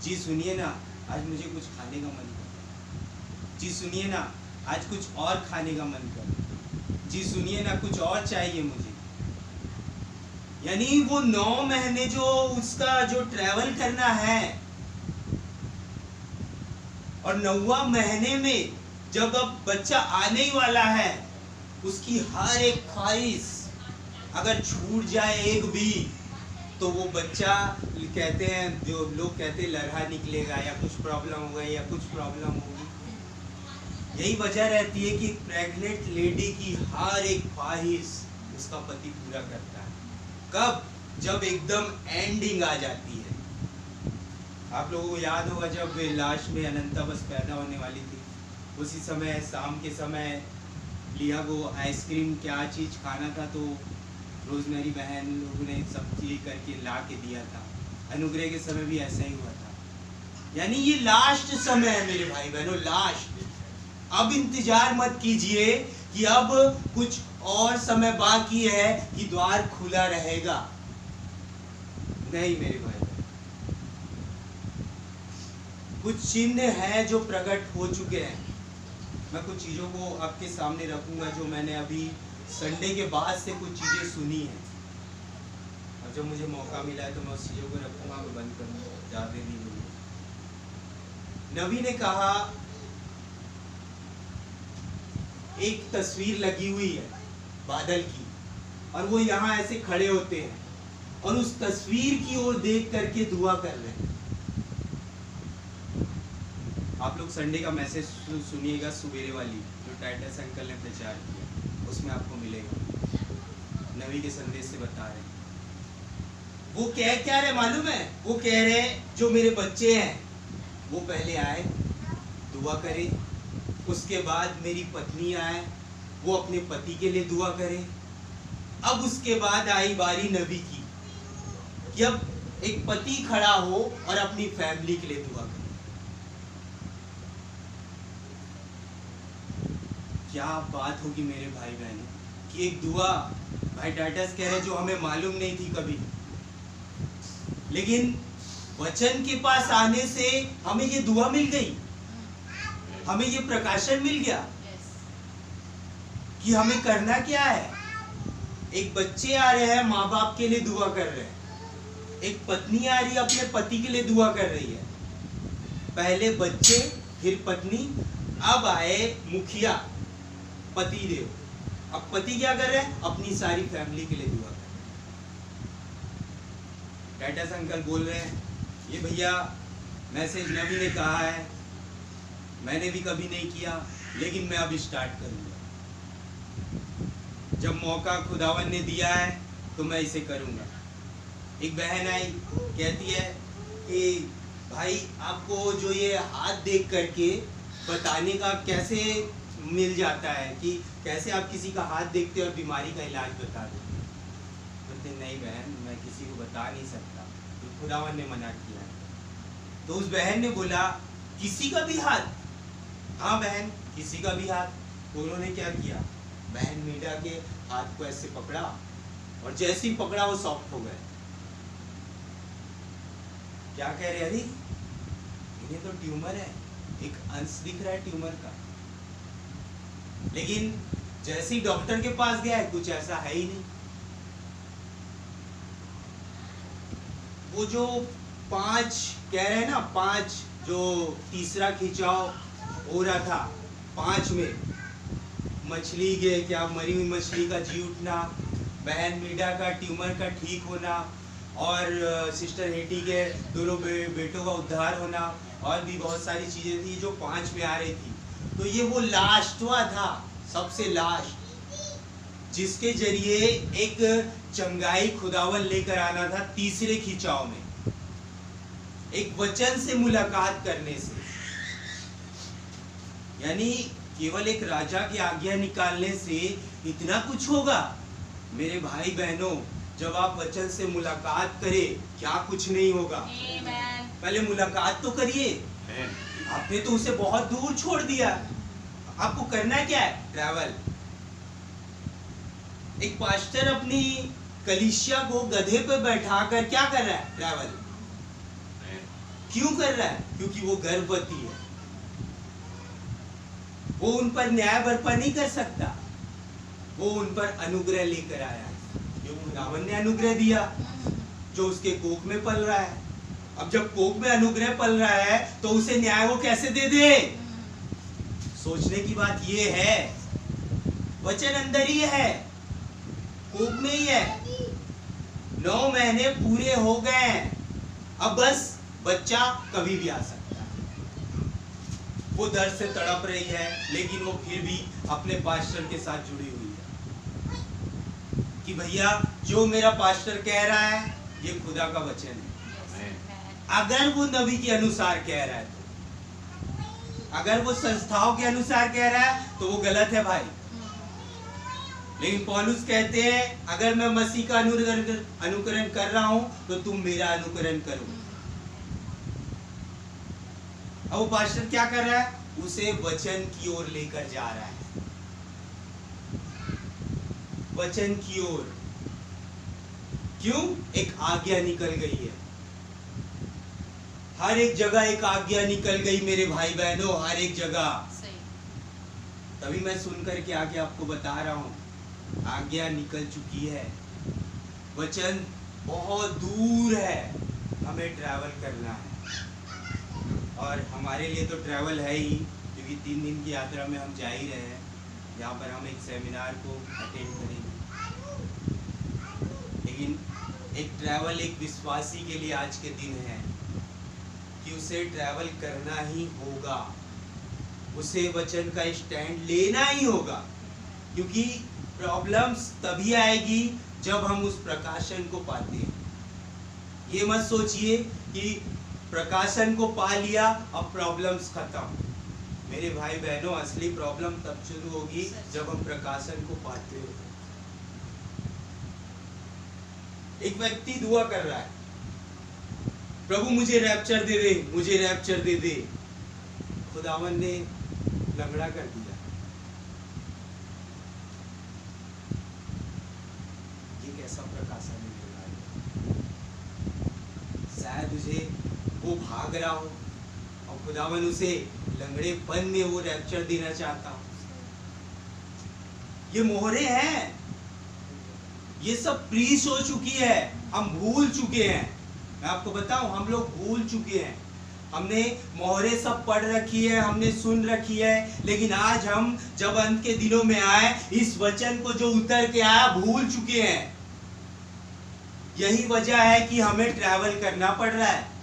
जी सुनिए ना, आज मुझे कुछ खाने का मन कर, जी सुनिए ना, आज कुछ और खाने का मन कर, जी सुनिए ना, कुछ और चाहिए मुझे। यानी वो 9 महीने जो उसका जो ट्रैवल करना है, और 9वां महीने में जब अब बच्चा आने ही वाला है, उसकी हर एक ख्वाहिश अगर छूट जाए एक भी, तो वो बच्चा कहते हैं, जो लोग कहते हैं लड़हा निकलेगा, या कुछ प्रॉब्लम होगा, या कुछ प्रॉब्लम होगी। यही वजह रहती है कि प्रेग्नेंट लेडी की हर एक ख्वाहिश उसका पति पूरा करता है। कब? जब एकदम एंडिंग आ जाती है। आप लोगों को याद होगा जब लास्ट में अनंता बस पैदा होने वाली थी, उसी समय शाम के समय लिया को आइसक्रीम क्या चीज़ खाना था, तो रोजमेरी बहन लोगों ने सब चीज करके ला के दिया था। अनुग्रह के समय भी ऐसा ही हुआ था। यानी ये लास्ट समय है मेरे भाई बहनों, लास्ट। अब इंतजार मत कीजिए कि अब कुछ और समय बाकी है कि द्वार खुला रहेगा। नहीं मेरे भाई बहन, कुछ चिन्ह हैं जो प्रकट हो चुके हैं। मैं कुछ चीजों को आपके सामने रखूंगा जो मैंने अभी संडे के बाद से कुछ चीजें सुनी हैं, और जब मुझे मौका मिला है तो मैं उस चीजों को रखूंगा, मैं बंद करूंगा, ज़्यादा नहीं बोलूंगा। नबी ने कहा एक तस्वीर लगी हुई है बादल की, और वो यहाँ ऐसे खड़े होते हैं और उस तस्वीर की ओर देख करके दुआ कर रहे हैं। आप लोग संडे का मैसेज सुनिएगा, सुबेरे वाली जो टाइटस अंकल ने प्रचार किया, उसमें आपको मिलेगा। नबी के संदेश से बता रहे हैं। वो कह क्या रहे मालूम है? वो कह रहे जो मेरे बच्चे हैं वो पहले आए, दुआ करे, उसके बाद मेरी पत्नी आए, वो अपने पति के लिए दुआ करे। अब उसके बाद आई बारी नबी की कि अब एक पति खड़ा हो और अपनी फैमिली के लिए दुआ करे। क्या बात होगी मेरे भाई बहनों कि एक दुआ, भाई टाइटस कह रहे जो हमें मालूम नहीं थी कभी, लेकिन वचन के पास आने से हमें ये दुआ मिल गई, हमें ये प्रकाशन मिल गया कि हमें करना क्या है। एक बच्चे आ रहे हैं, माँ बाप के लिए दुआ कर रहे हैं। एक पत्नी आ रही है, अपने पति के लिए दुआ कर रही है। पहले बच्चे, फिर पत्नी, अब आए मुखिया पति देव। अब पति क्या कर रहे हैं? अपनी सारी फैमिली के लिए दुआ कर रहे हैं। टाइटस अंकल बोल रहे हैं ये भैया मैसेज नबी ने कहा है, मैंने भी कभी नहीं किया, लेकिन मैं अब स्टार्ट करूंगा। जब मौका खुदावन ने दिया है तो मैं इसे करूंगा। एक बहन आई, कहती है कि भाई आपको जो ये हाथ देख करके बताने का कैसे मिल जाता है कि कैसे आप किसी का हाथ देखते और बीमारी का इलाज बता देते? बोलते नहीं बहन, मैं किसी को बता नहीं सकता, तो खुदावन ने मना किया है। तो उस बहन ने बोला किसी का भी हाथ? हाँ बहन, किसी का भी हाथ। तो उन्होंने क्या किया? बहन मीडा के हाथ को ऐसे पकड़ा, और जैसे ही पकड़ा वो सॉफ्ट हो गए। क्या कह रहे? अरे इन्हें तो ट्यूमर है, एक अंश दिख रहा है ट्यूमर का। लेकिन जैसे ही डॉक्टर के पास गया है, कुछ ऐसा है ही नहीं। वो जो 5 कह रहे हैं ना, 5 जो तीसरा खिंचाव हो रहा था, 5 में मछली के क्या, मरी हुई मछली का जी उठना, बहन मीडा का ट्यूमर का ठीक होना, और सिस्टर हेटी के दोनों बेटों का उद्धार होना, और भी बहुत सारी चीजें थी जो 5 में आ रही थी। तो ये वो लास्टवा था, सबसे लास्ट, जिसके जरिए एक चंगाई खुदावन लेकर आना था। तीसरे खिंचाव में एक वचन से मुलाकात करने से, यानी केवल एक राजा की आज्ञा निकालने से इतना कुछ होगा मेरे भाई बहनों। जब आप वचन से मुलाकात करें, क्या कुछ नहीं होगा। पहले मुलाकात तो करिए। आपने तो उसे बहुत दूर छोड़ दिया, आपको करना क्या है? ट्रैवल। एक पास्टर अपनी कलीसिया को गधे पे बैठाकर क्या कर रहा है? ट्रैवल। क्यों कर रहा है? क्योंकि वो गर्भवती है, वो उन पर न्याय बरपा नहीं कर सकता, वो उन पर अनुग्रह लेकर आया है। जो खुदावन ने अनुग्रह दिया जो उसके कोख में पल रहा है। अब जब कोख में अनुग्रह पल रहा है तो उसे न्याय वो कैसे दे दे? सोचने की बात ये है, वचन अंदर ही है, कोख में ही है। 9 महीने पूरे हो गए, अब बस बच्चा कभी भी आ सकता है। वो दर्द से तड़प रही है, लेकिन वो फिर भी अपने पास्टर के साथ जुड़ी हुई है कि भैया जो मेरा पास्टर कह रहा है ये खुदा का वचन है। अगर वो नबी के अनुसार कह रहा है तो, अगर वो संस्थाओं के अनुसार कह रहा है तो वो गलत है भाई। लेकिन पौलुस कहते हैं अगर मैं मसीह का अनुकरण कर रहा हूं तो तुम मेरा अनुकरण करो। अब वो पास्टर क्या कर रहा है? उसे वचन की ओर लेकर जा रहा है, वचन की ओर। क्यों? एक आज्ञा निकल गई है, हर एक जगह एक आज्ञा निकल गई मेरे भाई बहनों, हर एक जगह। तभी मैं सुनकर के आगे आपको बता रहा हूं, आज्ञा निकल चुकी है, वचन बहुत दूर है, हमें ट्रैवल करना है। और हमारे लिए तो ट्रैवल है ही, क्योंकि 3 दिन की यात्रा में हम जा ही रहे हैं, जहाँ पर हम एक सेमिनार को अटेंड करेंगे। लेकिन एक ट्रैवल एक विश्वासी के लिए आज के दिन है कि उसे ट्रैवल करना ही होगा, उसे वचन का स्टैंड लेना ही होगा, क्योंकि प्रॉब्लम्स तभी आएगी जब हम उस प्रकाशन को पाते हैं। ये मत सोचिए कि प्रकाशन को पा लिया अब प्रॉब्लम्स खत्म। मेरे भाई बहनों, असली प्रॉब्लम तब शुरू होगी जब हम प्रकाशन को पाते हो। एक व्यक्ति दुआ कर रहा है, प्रभु मुझे रैप्चर दे दे, मुझे रैप्चर दे दे। खुदावन ने लंगड़ा कर दिया। ये कैसा प्रकाशन है? शायद उसे वो भाग रहा हो और खुदावन उसे लंगड़ेपन में वो रैप्चर देना चाहता हो। ये मोहरे हैं, ये सब प्रीच हो चुकी है, हम भूल चुके हैं। मैं आपको बताऊं, हम लोग भूल चुके हैं। हमने मोहरे सब पढ़ रखी है, हमने सुन रखी है, लेकिन आज हम जब अंत के दिनों में आए, इस वचन को जो उतर के आया भूल चुके हैं। यही वजह है कि हमें ट्रैवल करना पड़ रहा है।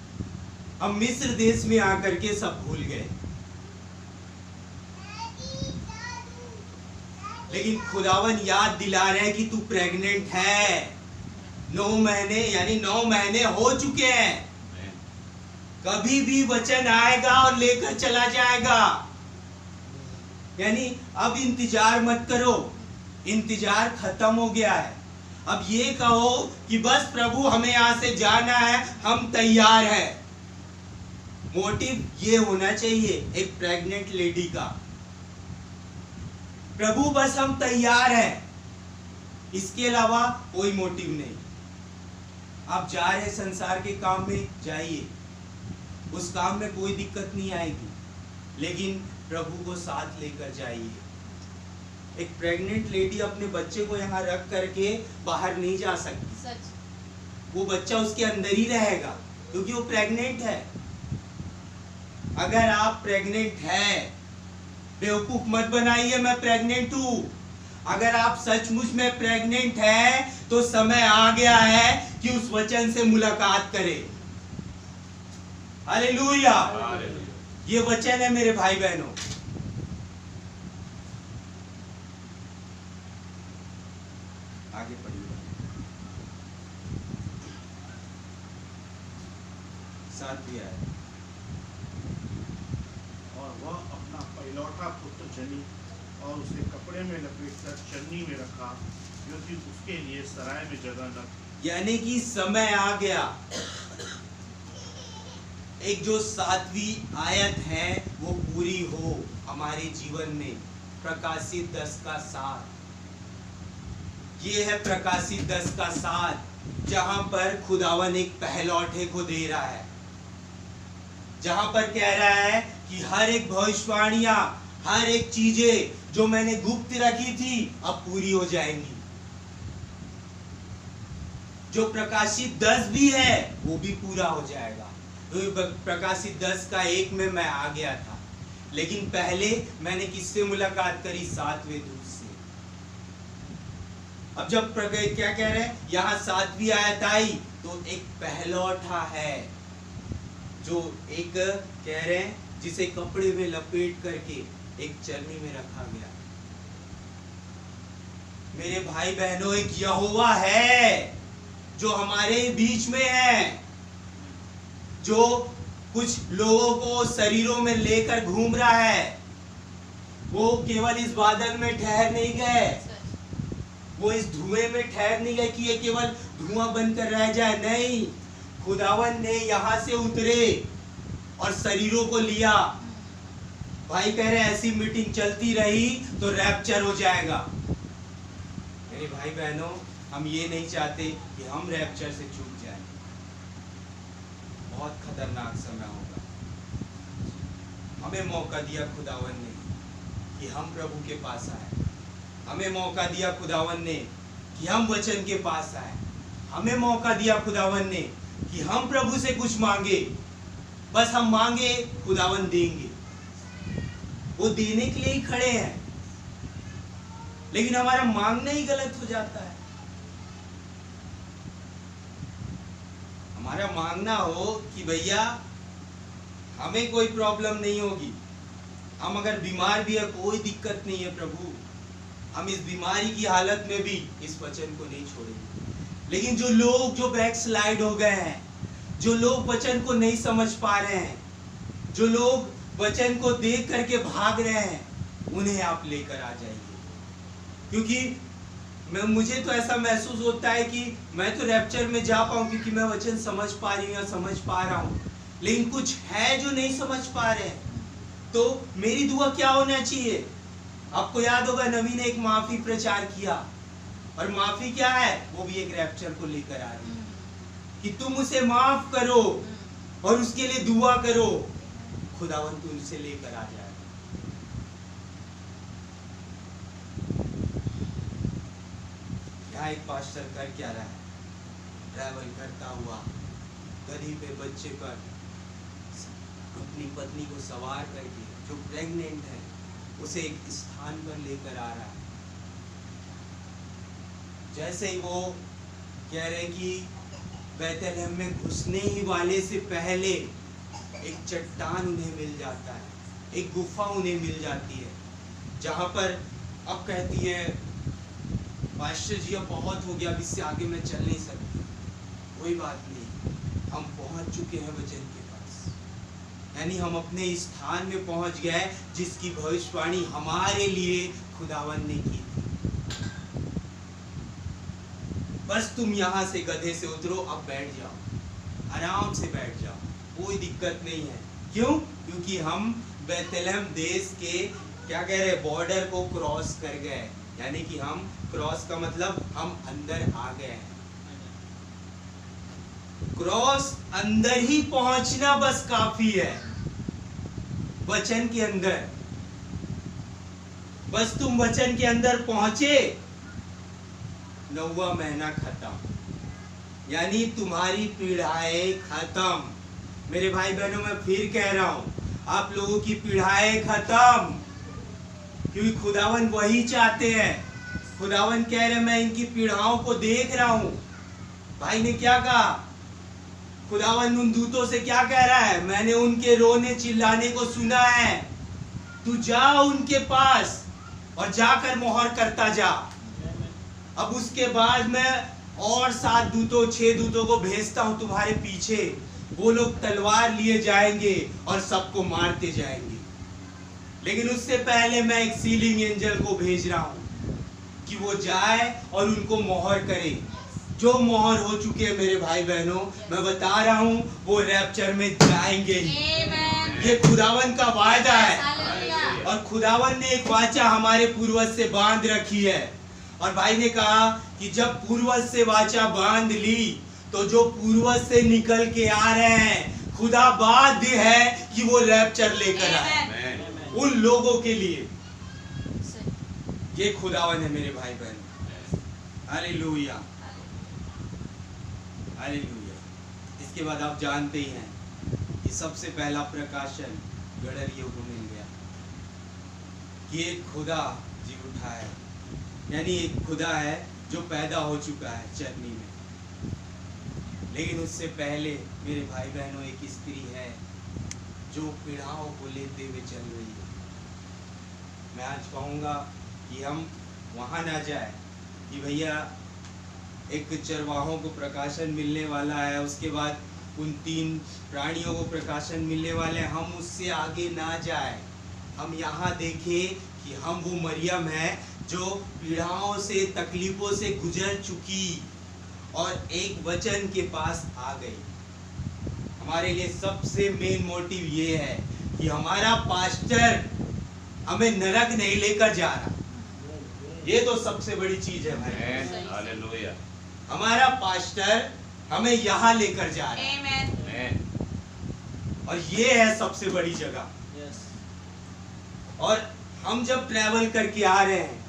हम मिस्र देश में आकर के सब भूल गए, लेकिन खुदावन याद दिला रहे हैं कि तू प्रेग्नेंट है। 9 महीने यानी 9 महीने हो चुके हैं। कभी भी वचन आएगा और लेकर चला जाएगा। यानी अब इंतजार मत करो, इंतजार खत्म हो गया है। अब ये कहो कि बस प्रभु हमें यहाँ से जाना है, हम तैयार हैं। मोटिव ये होना चाहिए एक प्रेग्नेंट लेडी का, प्रभु बस हम तैयार हैं, इसके अलावा कोई मोटिव नहीं। आप जा रहे संसार के काम में जाइए, उस काम में कोई दिक्कत नहीं आएगी, लेकिन प्रभु को साथ लेकर जाइए। एक प्रेग्नेंट लेडी अपने बच्चे को यहाँ रख करके बाहर नहीं जा सकती। सच। वो बच्चा उसके अंदर ही रहेगा, क्योंकि वो प्रेग्नेंट है। अगर आप प्रेग्नेंट है, बेवकूफ मत बनाइए मैं प्रेग्नेंट हूं। अगर आप सचमुच में प्रेग्नेंट है तो समय आ गया है कि उस वचन से मुलाकात करें। हालेलुया। ये वचन है मेरे भाई बहनों। आगे पढ़िए, 7वीं आयत। और वह अपना पहलौठा पुत्र जनी और उसे कपड़े में लपेटकर चन्नी में रखा, क्योंकि उसके लिए सराय में जगह न थी। यानी कि समय आ गया। एक जो 7वीं आयत है वो पूरी हो हमारे जीवन में। प्रकाशित 10:7, ये है प्रकाशित 10:7, जहां पर खुदावन एक पहलौठे को दे रहा है। जहां पर कह रहा है कि हर एक भविष्यवाणियां, हर एक चीजें जो मैंने गुप्त रखी थी अब पूरी हो जाएंगी। जो प्रकाशित 10 भी है वो भी पूरा हो जाएगा। तो प्रकाशित 10 का 1 में मैं आ गया था, लेकिन पहले मैंने किससे मुलाकात करी? 7वें दूत से। अब जब क्या कह रहे हैं यहाँ 7वीं आयत आई तो एक पहलौठा है जो एक कह रहे हैं जिसे कपड़े में लपेट करके एक चरनी में रखा गया। मेरे भाई बहनों, एक यहोवा है जो हमारे बीच में है, जो कुछ लोगों को शरीरों में लेकर घूम रहा है। वो केवल इस बादल में ठहर नहीं गए, वो इस धुएं में ठहर नहीं गए कि ये केवल धुआं बनकर रह जाए। नहीं, खुदावन ने यहां से उतरे और शरीरों को लिया। भाई कह रहे ऐसी मीटिंग चलती रही तो रैप्चर हो जाएगा। मेरे भाई बहनों, हम ये नहीं चाहते कि हम रैप्चर से चूक जाएं। बहुत खतरनाक समय होगा। हमें मौका दिया खुदावन ने कि हम प्रभु के पास आए। हमें मौका दिया खुदावन ने कि हम वचन के पास आए। हमें मौका दिया खुदावन ने कि हम प्रभु से कुछ मांगे। बस हम मांगे, खुदावन देंगे। वो देने के लिए ही खड़े हैं, लेकिन हमारा मांगना ही गलत हो जाता है। हमारा मांगना हो कि भैया हमें कोई प्रॉब्लम नहीं होगी, हम अगर बीमार भी है कोई दिक्कत नहीं है प्रभु, हम इस बीमारी की हालत में भी इस वचन को नहीं छोड़ेंगे। लेकिन जो लोग जो बैकस्लाइड हो गए हैं, जो लोग वचन को नहीं समझ पा रहे हैं, जो लोग वचन को देख करके भाग रहे हैं, उन्हें आप लेकर आ जाइए। क्योंकि मुझे तो ऐसा महसूस होता है कि मैं तो रैप्चर में जा पाऊं क्योंकि मैं वचन समझ पा रही हूँ या समझ पा रहा हूँ, लेकिन कुछ है जो नहीं समझ पा रहे हैं। तो मेरी दुआ क्या होना चाहिए? आपको याद होगा नबी ने एक माफी प्रचार किया, और माफी क्या है? वो भी एक रैप्चर को लेकर आ रही है कि तुम उसे माफ करो और उसके लिए दुआ करो, खुदावन तुमसे लेकर आ जाएगा। यहाँ एक पास्टर कर क्या रहा है? ट्रैवल करता हुआ गधी पे बच्चे पर अपनी पत्नी को सवार करके, जो प्रेग्नेंट है, उसे एक स्थान पर लेकर आ रहा है। जैसे ही वो कह रहे कि बैतलहम में घुसने ही वाले से पहले एक चट्टान उन्हें मिल जाता है, एक गुफा उन्हें मिल जाती है, जहां पर अब कहती है पास्टर जी अब बहुत हो गया, अब इससे आगे मैं चल नहीं सकती। कोई बात नहीं, हम पहुंच चुके हैं वचन के पास, यानी हम अपने स्थान में पहुंच गए जिसकी भविष्यवाणी हमारे लिए खुदावन ने की थी। बस तुम यहाँ से गधे से उतरो, अब बैठ जाओ, आराम से बैठ जाओ, कोई दिक्कत नहीं है। क्यों? क्योंकि हम बैतलहम देश के क्या कह रहे बॉर्डर को क्रॉस कर गए, यानी कि हम क्रॉस का मतलब हम अंदर आ गए हैं। क्रॉस अंदर ही पहुंचना बस काफी है, वचन के अंदर। बस तुम वचन के अंदर पहुंचे, 9वां महीना खत्म, यानी तुम्हारी पीड़ाएं खत्म। मेरे भाई बहनों, मैं फिर कह रहा हूं, आप लोगों की पीड़ाएं खत्म, क्योंकि खुदावन वही चाहते हैं। खुदावन कह रहे मैं इनकी पीड़ाओं को देख रहा हूं। भाई ने क्या कहा? खुदावन उन दूतों से क्या कह रहा है? मैंने उनके रोने चिल्लाने को सुना है, तू जा उनके पास और जाकर मोहर करता जा। अब उसके बाद मैं और 7 दूतों 6 दूतों को भेजता हूं तुम्हारे पीछे, वो लोग तलवार लिए जाएंगे और सबको मारते जाएंगे। लेकिन उससे पहले मैं एक सीलिंग एंजल को भेज रहा हूं कि वो जाए और उनको मोहर करे। जो मोहर हो चुके हैं मेरे भाई बहनों, मैं बता रहा हूं, वो रैप्चर में जाएंगे ही। ये खुदावन का वायदा है, और खुदावन ने एक वाचा हमारे पूर्वज से बांध रखी है। और भाई ने कहा कि जब पूर्वज से वाचा बांध ली, तो जो पूर्वज से निकल के आ रहे हैं, खुदा बाध्य है कि वो रैप्चर लेकर आए आमेन। उन लोगों के लिए। ये खुदावन है मेरे भाई बहन। Hallelujah, hallelujah. इसके बाद आप जानते ही हैं कि सबसे पहला प्रकाशन गड़रियों को मिल गया कि एक खुदा जी उठा है, यानी एक खुदा है जो पैदा हो चुका है चरनी में। लेकिन उससे पहले मेरे भाई बहनों एक स्त्री है जो पीड़ाओं को लेते हुए चल रही है। मैं आज कहूँगा कि हम वहाँ ना जाए कि भैया एक चरवाहों को प्रकाशन मिलने वाला है, उसके बाद उन 3 प्राणियों को प्रकाशन मिलने वाले हैं, हम उससे आगे ना जाए। हम यहाँ देखें कि हम वो मरियम है जो पीड़ाओं से तकलीफों से गुजर चुकी और एक वचन के पास आ गई। हमारे लिए सबसे मेन मोटिव ये है कि हमारा पास्टर हमें नरक नहीं लेकर जा रहा। ये तो सबसे बड़ी चीज है भाई। हालेलुया। हमारा पास्टर हमें यहाँ लेकर जा रहा है आमेन। और ये है सबसे बड़ी जगह। और हम जब ट्रैवल करके आ रहे हैं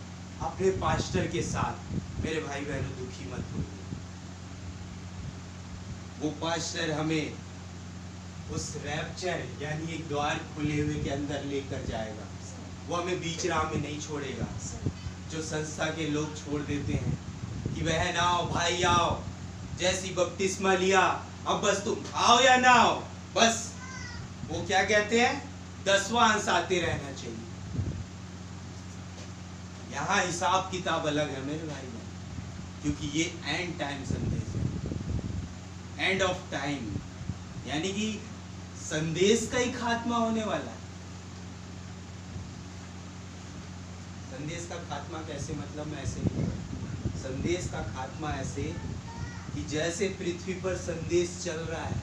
अपने पास्टर के साथ, मेरे भाई बहनों दुखी मत होइए। वो पास्टर हमें उस रैप्चर यानी एक द्वार खुले हुए के अंदर लेकर जाएगा। वो हमें बीच राह में नहीं छोड़ेगा। जो संस्था के लोग छोड़ देते हैं कि बहन आओ, भाई आओ, जैसी बपतिस्मा लिया अब बस तुम आओ या ना आओ, बस वो क्या कहते हैं 10वां अंश आते रहना चाहिए। यहाँ हिसाब किताब अलग है मेरे भाई बहन, क्योंकि ये एंड टाइम संदेश है, एंड ऑफ टाइम, यानी कि संदेश का ही खात्मा होने वाला है। संदेश का खात्मा कैसे, मतलब मैं ऐसे नहीं कहूं। संदेश का खात्मा ऐसे कि जैसे पृथ्वी पर संदेश चल रहा है,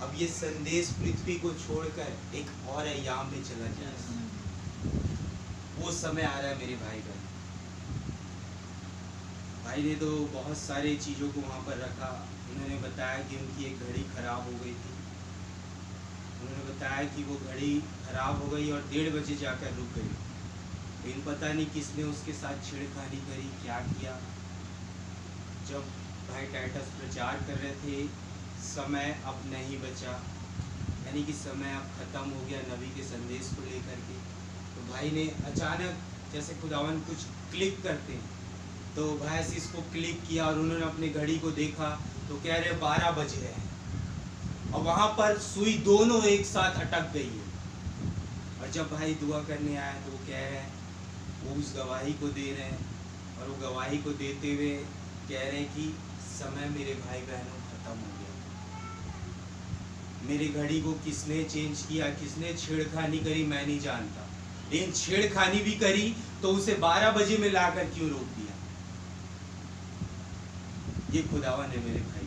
अब ये संदेश पृथ्वी को छोड़कर एक और अयाम में चला जाए। वो समय आ रहा है मेरे भाई बहन। भाई ने तो बहुत सारी चीज़ों को वहाँ पर रखा। उन्होंने बताया कि उनकी एक घड़ी खराब हो गई थी। उन्होंने बताया कि वो घड़ी खराब हो गई और 1:30 बजे जाकर रुक गई। लेकिन पता नहीं किसने उसके साथ छेड़खानी करी, क्या किया। जब भाई टाइटस प्रचार कर रहे थे, समय अब नहीं बचा, यानी कि समय अब ख़त्म हो गया नबी के संदेश को लेकर के, तो भाई ने अचानक जैसे खुदावन कुछ क्लिक करते हैं, तो भाई से इसको क्लिक किया और उन्होंने अपनी घड़ी को देखा तो कह रहे 12 बज रहे हैं। और वहाँ पर सुई दोनों एक साथ अटक गई है। और जब भाई दुआ करने आया तो वो कह रहे हैं, वो उस गवाही को दे रहे हैं और वो गवाही को देते हुए कह रहे हैं कि समय मेरे भाई बहनों ख़त्म हो गया। मेरी घड़ी को किसने चेंज किया, किसने छेड़खानी करी, मैं नहीं जानता, लेकिन छेड़खानी भी करी तो उसे 12 बजे में लाकर क्यों रोक दिया। ये खुदावन है मेरे भाई।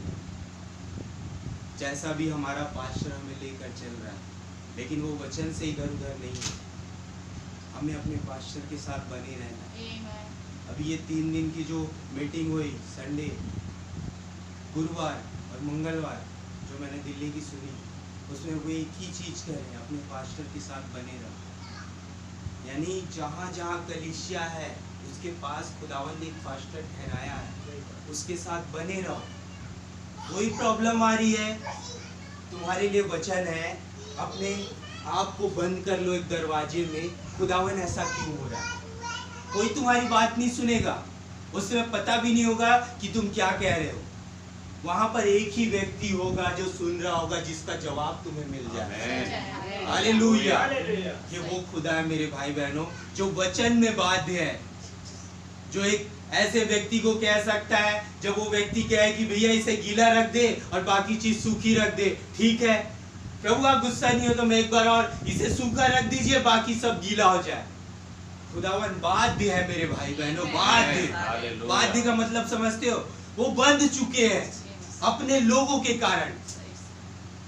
जैसा भी हमारा पास्टर हमें लेकर चल रहा है, लेकिन वो वचन से इधर उधर नहीं है। हमें अपने पास्टर के साथ बने रहना। अभी ये 3 दिन की जो मीटिंग हुई, संडे, गुरुवार और मंगलवार, जो मैंने दिल्ली की सुनी, उसमें वो एक ही चीज़ कह रहे हैं, अपने पास्टर के साथ बने रहो। यानी जहाँ जहाँ कलीसिया है उसके पास खुदावन ने एक पास्टर ठहराया है, उसके साथ बने रहो। कोई प्रॉब्लम आ रही है, तुम्हारे लिए वचन है, अपने आप को बंद कर लो एक दरवाजे में। खुदावन ऐसा क्यों हो रहा है? कोई तुम्हारी बात नहीं सुनेगा, उसमें पता भी नहीं होगा कि तुम क्या कह रहे हो। वहां पर एक ही व्यक्ति होगा जो सुन रहा होगा, जिसका जवाब तुम्हें मिल जाए। हालेलुया। ये वो खुदा है मेरे भाई बहनों, जो वचन में बाध्य है, जो एक ऐसे व्यक्ति को कह सकता है, जब वो व्यक्ति कहे कि भैया इसे गीला रख दे और बाकी चीज सूखी रख दे, ठीक है प्रभु आप गुस्सा नहीं हो तो मैं एक बार और इसे सूखा रख दीजिए, बाकी सब गीला हो जाए। खुदावन बाध्य है मेरे भाई बहनों, बाध्य। बाध्य का मतलब समझते हो? वो बंध चुके हैं अपने लोगों के कारण,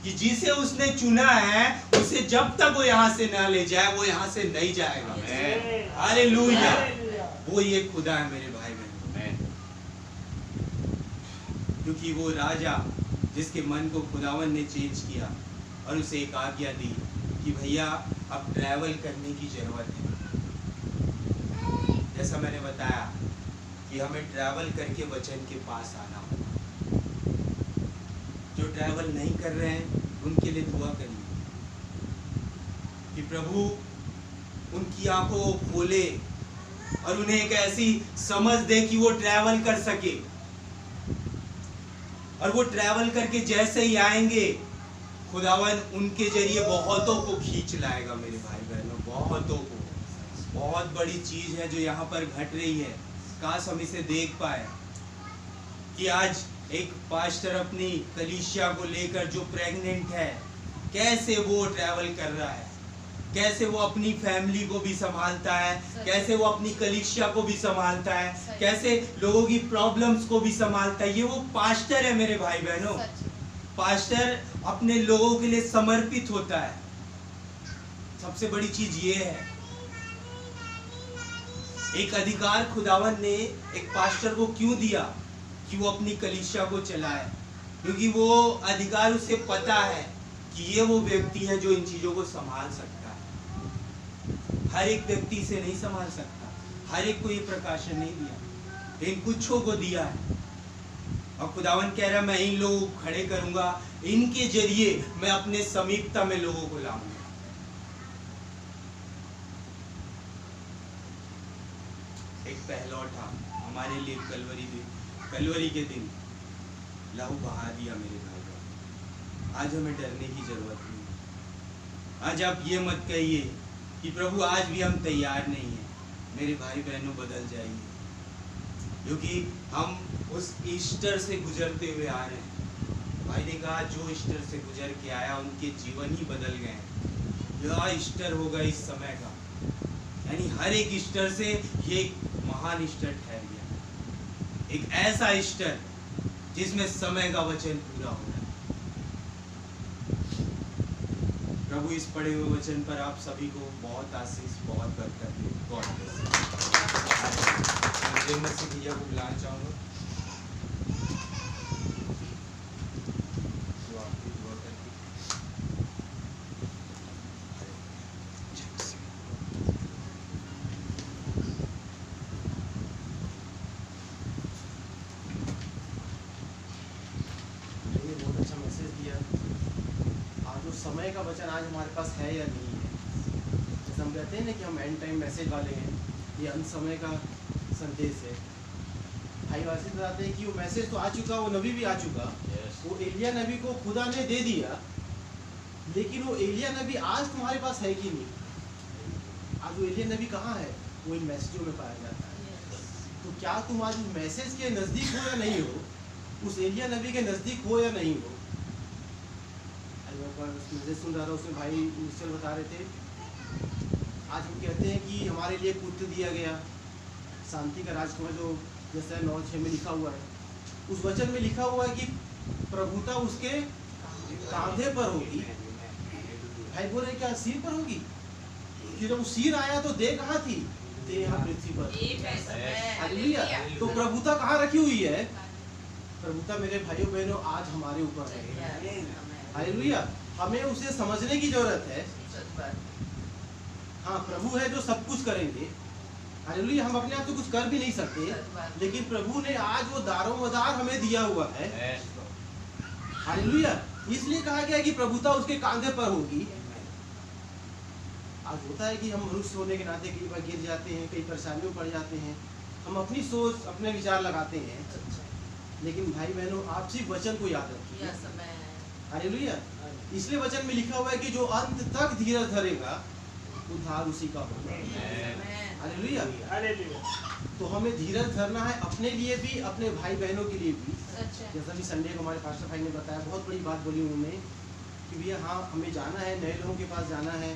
कि जिसे उसने चुना है उसे जब तक वो यहाँ से ना ले जाए वो यहाँ से नहीं जाएगा। हालेलुया। वो ये खुदा है मेरे भाई बहनों, क्योंकि वो राजा जिसके मन को खुदावन ने चेंज किया, और उसे एक आज्ञा दी कि भैया अब ट्रैवल करने की जरूरत है। जैसा मैंने बताया कि हमें ट्रैवल करके वचन के पास आना होगा। जो ट्रैवल नहीं कर रहे हैं उनके लिए दुआ करिए कि प्रभु उनकी आंखों को खोले और उन्हें एक ऐसी समझ दे कि वो ट्रैवल कर सके, और वो ट्रैवल करके जैसे ही आएंगे खुदावन उनके जरिए बहुतों को खींच लाएगा। मेरे भाई बहनों, बहुतों को। बहुत बड़ी चीज है जो यहाँ पर घट रही है। काश हम इसे देख पाए कि आज एक पास्टर अपनी कलीसिया को लेकर जो प्रेग्नेंट है, कैसे वो ट्रैवल कर रहा है, कैसे वो अपनी फैमिली को भी संभालता है, कैसे वो अपनी कलीसिया को भी संभालता है, कैसे लोगों की प्रॉब्लम्स को भी संभालता है। ये वो पास्टर है मेरे भाई बहनों। पास्टर अपने लोगों के लिए समर्पित होता है। सबसे बड़ी चीज ये है, एक अधिकार खुदावन ने एक पास्टर को क्यों दिया कि वो अपनी कलीसिया को चलाए, क्योंकि वो अधिकार उसे पता है कि ये वो व्यक्ति है जो इन चीजों को संभाल सकता है। हर एक व्यक्ति से नहीं संभाल सकता, हर एक को ये प्रकाशन नहीं दिया, लेकिन कुछों को दिया है। और खुदावन कह रहा है मैं इन लोगों को खड़े करूंगा, इनके जरिए मैं अपने समीपता में लोगों को लाऊंगा। एक पहलौठा हमारे लिए कलवरी के दिन लहू बहा दिया मेरे भाई बहन। आज हमें डरने की जरूरत नहीं। आज आप ये मत कहिए कि प्रभु आज भी हम तैयार नहीं हैं। मेरे भाई बहनों, बदल जाइए, क्योंकि हम उस ईस्टर से गुजरते हुए आ रहे हैं। भाई ने कहा जो ईस्टर से गुजर के आया उनके जीवन ही बदल गए। यह ईस्टर होगा इस समय का, यानी हर एक ईस्टर से ये एक महान ईस्टर ठहर गया, एक ऐसा ईस्टर जिसमें समय का वचन पूरा हो रहा है। प्रभु इस पढ़े हुए वचन पर आप सभी को बहुत आशीष, बहुत बरकत दे। God bless you. मैं से भैया को बुलाना चाहूँगा। समय का वचन आज हमारे पास है या नहीं है। जैसे हम कहते हैं ना कि हम एंड टाइम मैसेज वाले हैं, ये अंत समय का संदेश है। भाई वासी बताते हैं कि वो मैसेज तो आ चुका, वो नबी भी आ चुका। वो एलिया नबी को खुदा ने दे दिया, लेकिन वो एलिया नबी आज तुम्हारे पास है कि नहीं? आज वो एलिया नबी कहाँ है? वो इन मैसेजों में पाया जाता है। तो क्या तुम आज उस मैसेज के नज़दीक हो या नहीं हो? उस एलिया नबी के नज़दीक हो या नहीं हो? मैसेज सुन रहा था, उसमें भाई मिस्टर बता रहे थे, आज हम कहते हैं कि हमारे लिए पुत्र दिया गया, शांति का राजकुमार, जो जैसा 9:6 में लिखा हुआ है। उस वचन में लिखा हुआ है कि प्रभुता उसके कांधे पर होगी। भाई बोल रहे क्या सिर पर होगी? कि जब सिर आया तो देह कहाँ थी? देह यहाँ पृथ्वी पर। हालेलुया। तो प्रभुता कहाँ रखी हुई है? प्रभुता मेरे भाइयों बहनों आज हमारे ऊपर है। हालेलुया। हमें उसे समझने की जरूरत है। हाँ, प्रभु है जो सब कुछ करेंगे। हालेलुया। हम अपने आप तो कुछ कर भी नहीं सकते, लेकिन प्रभु ने आज वो दारोमदार हमें दिया हुआ है। हालेलुया। इसलिए कहा गया कि प्रभुता उसके कांधे पर होगी। आज होता है कि हम मनुष्य होने के नाते कई बार गिर जाते हैं, कई परेशानियों पड़ जाते हैं, हम अपनी सोच अपने विचार लगाते हैं। लेकिन भाई बहनों, आप सिर्फ वचन को याद रखिए। हालेलुया। इसलिए वचन में लिखा हुआ है कि जो अंत तक धीरज धरेगा उद्धार उसी का होगा। हालेलुया। तो हमें धीरज धरना है, अपने लिए भी, अपने भाई बहनों के लिए भी। जैसा भी संडे को हमारे पास्टर भाई ने बताया, बहुत बड़ी बात बोली उन्होंने कि भैया हाँ, हमें जाना है, नए लोगों के पास जाना है,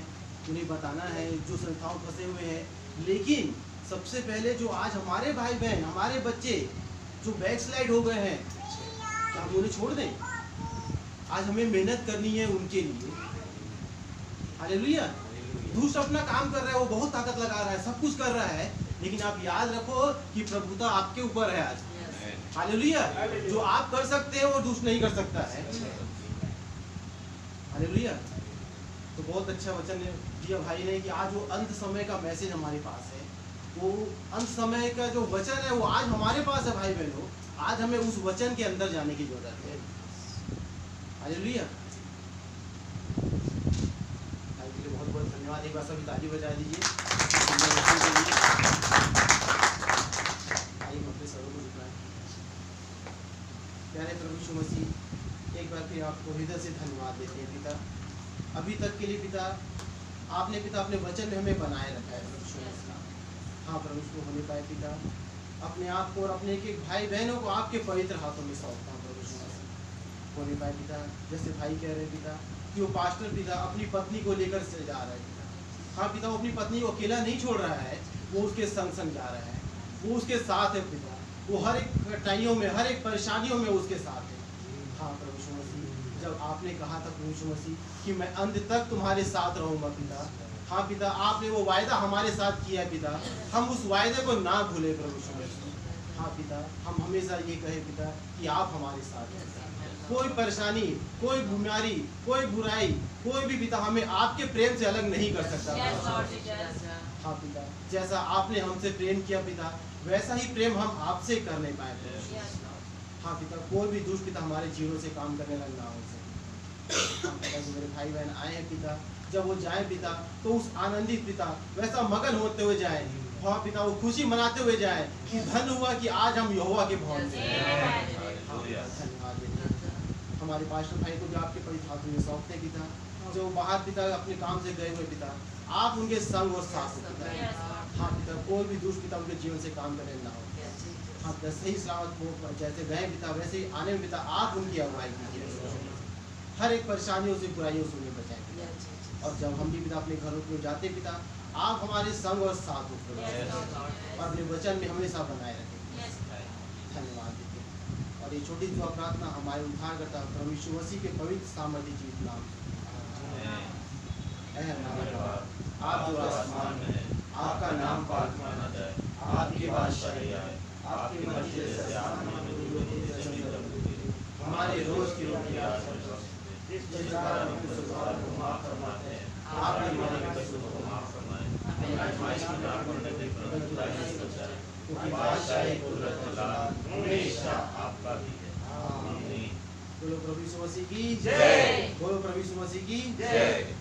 उन्हें बताना है जो संस्थाओं फंसे हुए हैं। लेकिन सबसे पहले जो आज हमारे भाई बहन, हमारे बच्चे जो बैकस्लाइड हो गए हैं, क्या हम उन्हें छोड़ दें? आज हमें मेहनत करनी है उनके लिए। हालेलुया। दुष्ट अपना काम कर रहा है, वो बहुत ताकत लगा रहा है, सब कुछ कर रहा है, लेकिन आप याद रखो कि प्रभुता आपके ऊपर है आज। हालेलुया। जो आप कर सकते हैं वो दुष्ट नहीं कर सकता है। हालेलुया। तो बहुत अच्छा वचन दिया भाई ने कि आज वो अंत समय का मैसेज हमारे पास है, वो अंत समय का जो वचन है वो आज हमारे पास है भाई बहनों। आज हमें उस वचन के अंदर जाने की जरूरत है। हालेलुया। भाई के लिए बहुत बहुत धन्यवाद। एक बार सभी ताली बजा दीजिए। आइए अपने सरों को झुकाएं। प्यारे प्रभु यीशु मसीह, एक बार फिर आपको हृदय से धन्यवाद देते हैं पिता, अभी तक के लिए पिता। आपने पिता अपने वचन में हमें बनाए रखा है प्रभु यीशु मसीह। हाँ प्रभु यीशु होने पाए पिता, अपने आप को और अपने एक एक भाई बहनों को आपके पवित्र हाथों में सौंपता हूँ प्रभु यीशु मसीह। होने पाए पिता, जैसे भाई कह रहे हैं पिता कि वो पास्टर पिता अपनी पत्नी को लेकर से जा रहा है पिता। हाँ पिता, वो अपनी पत्नी को अकेला नहीं छोड़ रहा है, वो उसके संग संग जा रहा है, वो उसके साथ है पिता। वो हर एक कठिनाइयों में, हर एक परेशानियों में उसके साथ है। हाँ प्रभु यीशु मसीह, जब आपने कहा था प्रभु यीशु मसीह कि मैं अंत तक तुम्हारे साथ रहूँगा पिता। हाँ पिता, आपने वो वायदा हमारे साथ किया है पिता, हम उस वायदे को ना भूले प्रभु यीशु मसीह। हाँ पिता, हम हमेशा ये कहे पिता कि आप हमारे साथ हैं। कोई परेशानी, कोई बीमारी, कोई बुराई, कोई भी पिता हमें आपके प्रेम से अलग नहीं कर सकता। हाँ पिता, जैसा आपने हमसे प्रेम किया पिता, वैसा ही प्रेम हम आपसे कर नहीं पाए। हाँ पिता, कोई भी दुष्ट पिता हमारे जीवन से काम करने लग ना हो सके। हाँ पिता, जो मेरे भाई बहन आए हैं पिता, जब वो जाए पिता तो उस आनंदित पिता वैसा मगन होते हुए जाए। हाँ पिता, वो खुशी मनाते हुए जाए कि धन्य हुआ कि आज हम यहोवा के भवन में। धन्यवाद देते हैं। हमारे पास्टर भाई को भी आपके पवित्र हाथों में सौंपते हैं पिता, जो बाहर पिता अपने काम से गए हुए पिता, आप उनके संग और साथ हो पिता। हाँ पिता, कोई भी दुष्ट पिता उनके जीवन से काम करने ना हो। हाँ पिता, सही सलामत वो जैसे गए पिता वैसे ही आने में पिता आप उनकी अगुवाई कीजिए। हर एक परेशानियों से, बुराइयों से उन्हें बचाएं। और जब हम भी पिता अपने घरों को जाते पिता, आप हमारे संग और साथ हो और अपने वचन में हमेशा बनाए रखें। धन्यवाद देते हैं। और ये छोटी दुआ प्रार्थना हमारे उद्धारकर्ता प्रभु यीशु मसीह के पवित्र सामर्थ्य जीवित नाम से। आप जो आसमान में हैं, आपका नाम पाक माना जाए, आपकी बादशाही आए, आपकी मर्जी जैसे आसमान में हमारे रोज की रोटी आज हमें दो। जिस प्रकार हम अपने गुनाहों को माफ फरमाते हैं, आप भी हमारे कसूरों को माफ फरमाएं। हमें आजमाइश में ना पड़ने दें, परंतु बुराई से बचाएं, क्योंकि बादशाही, कुदरत, जलाल हमेशा आपका ही है। आमीन। बोलो प्रभु यीशु मसीह की जय। बोलो प्रभु यीशु मसीह की जय।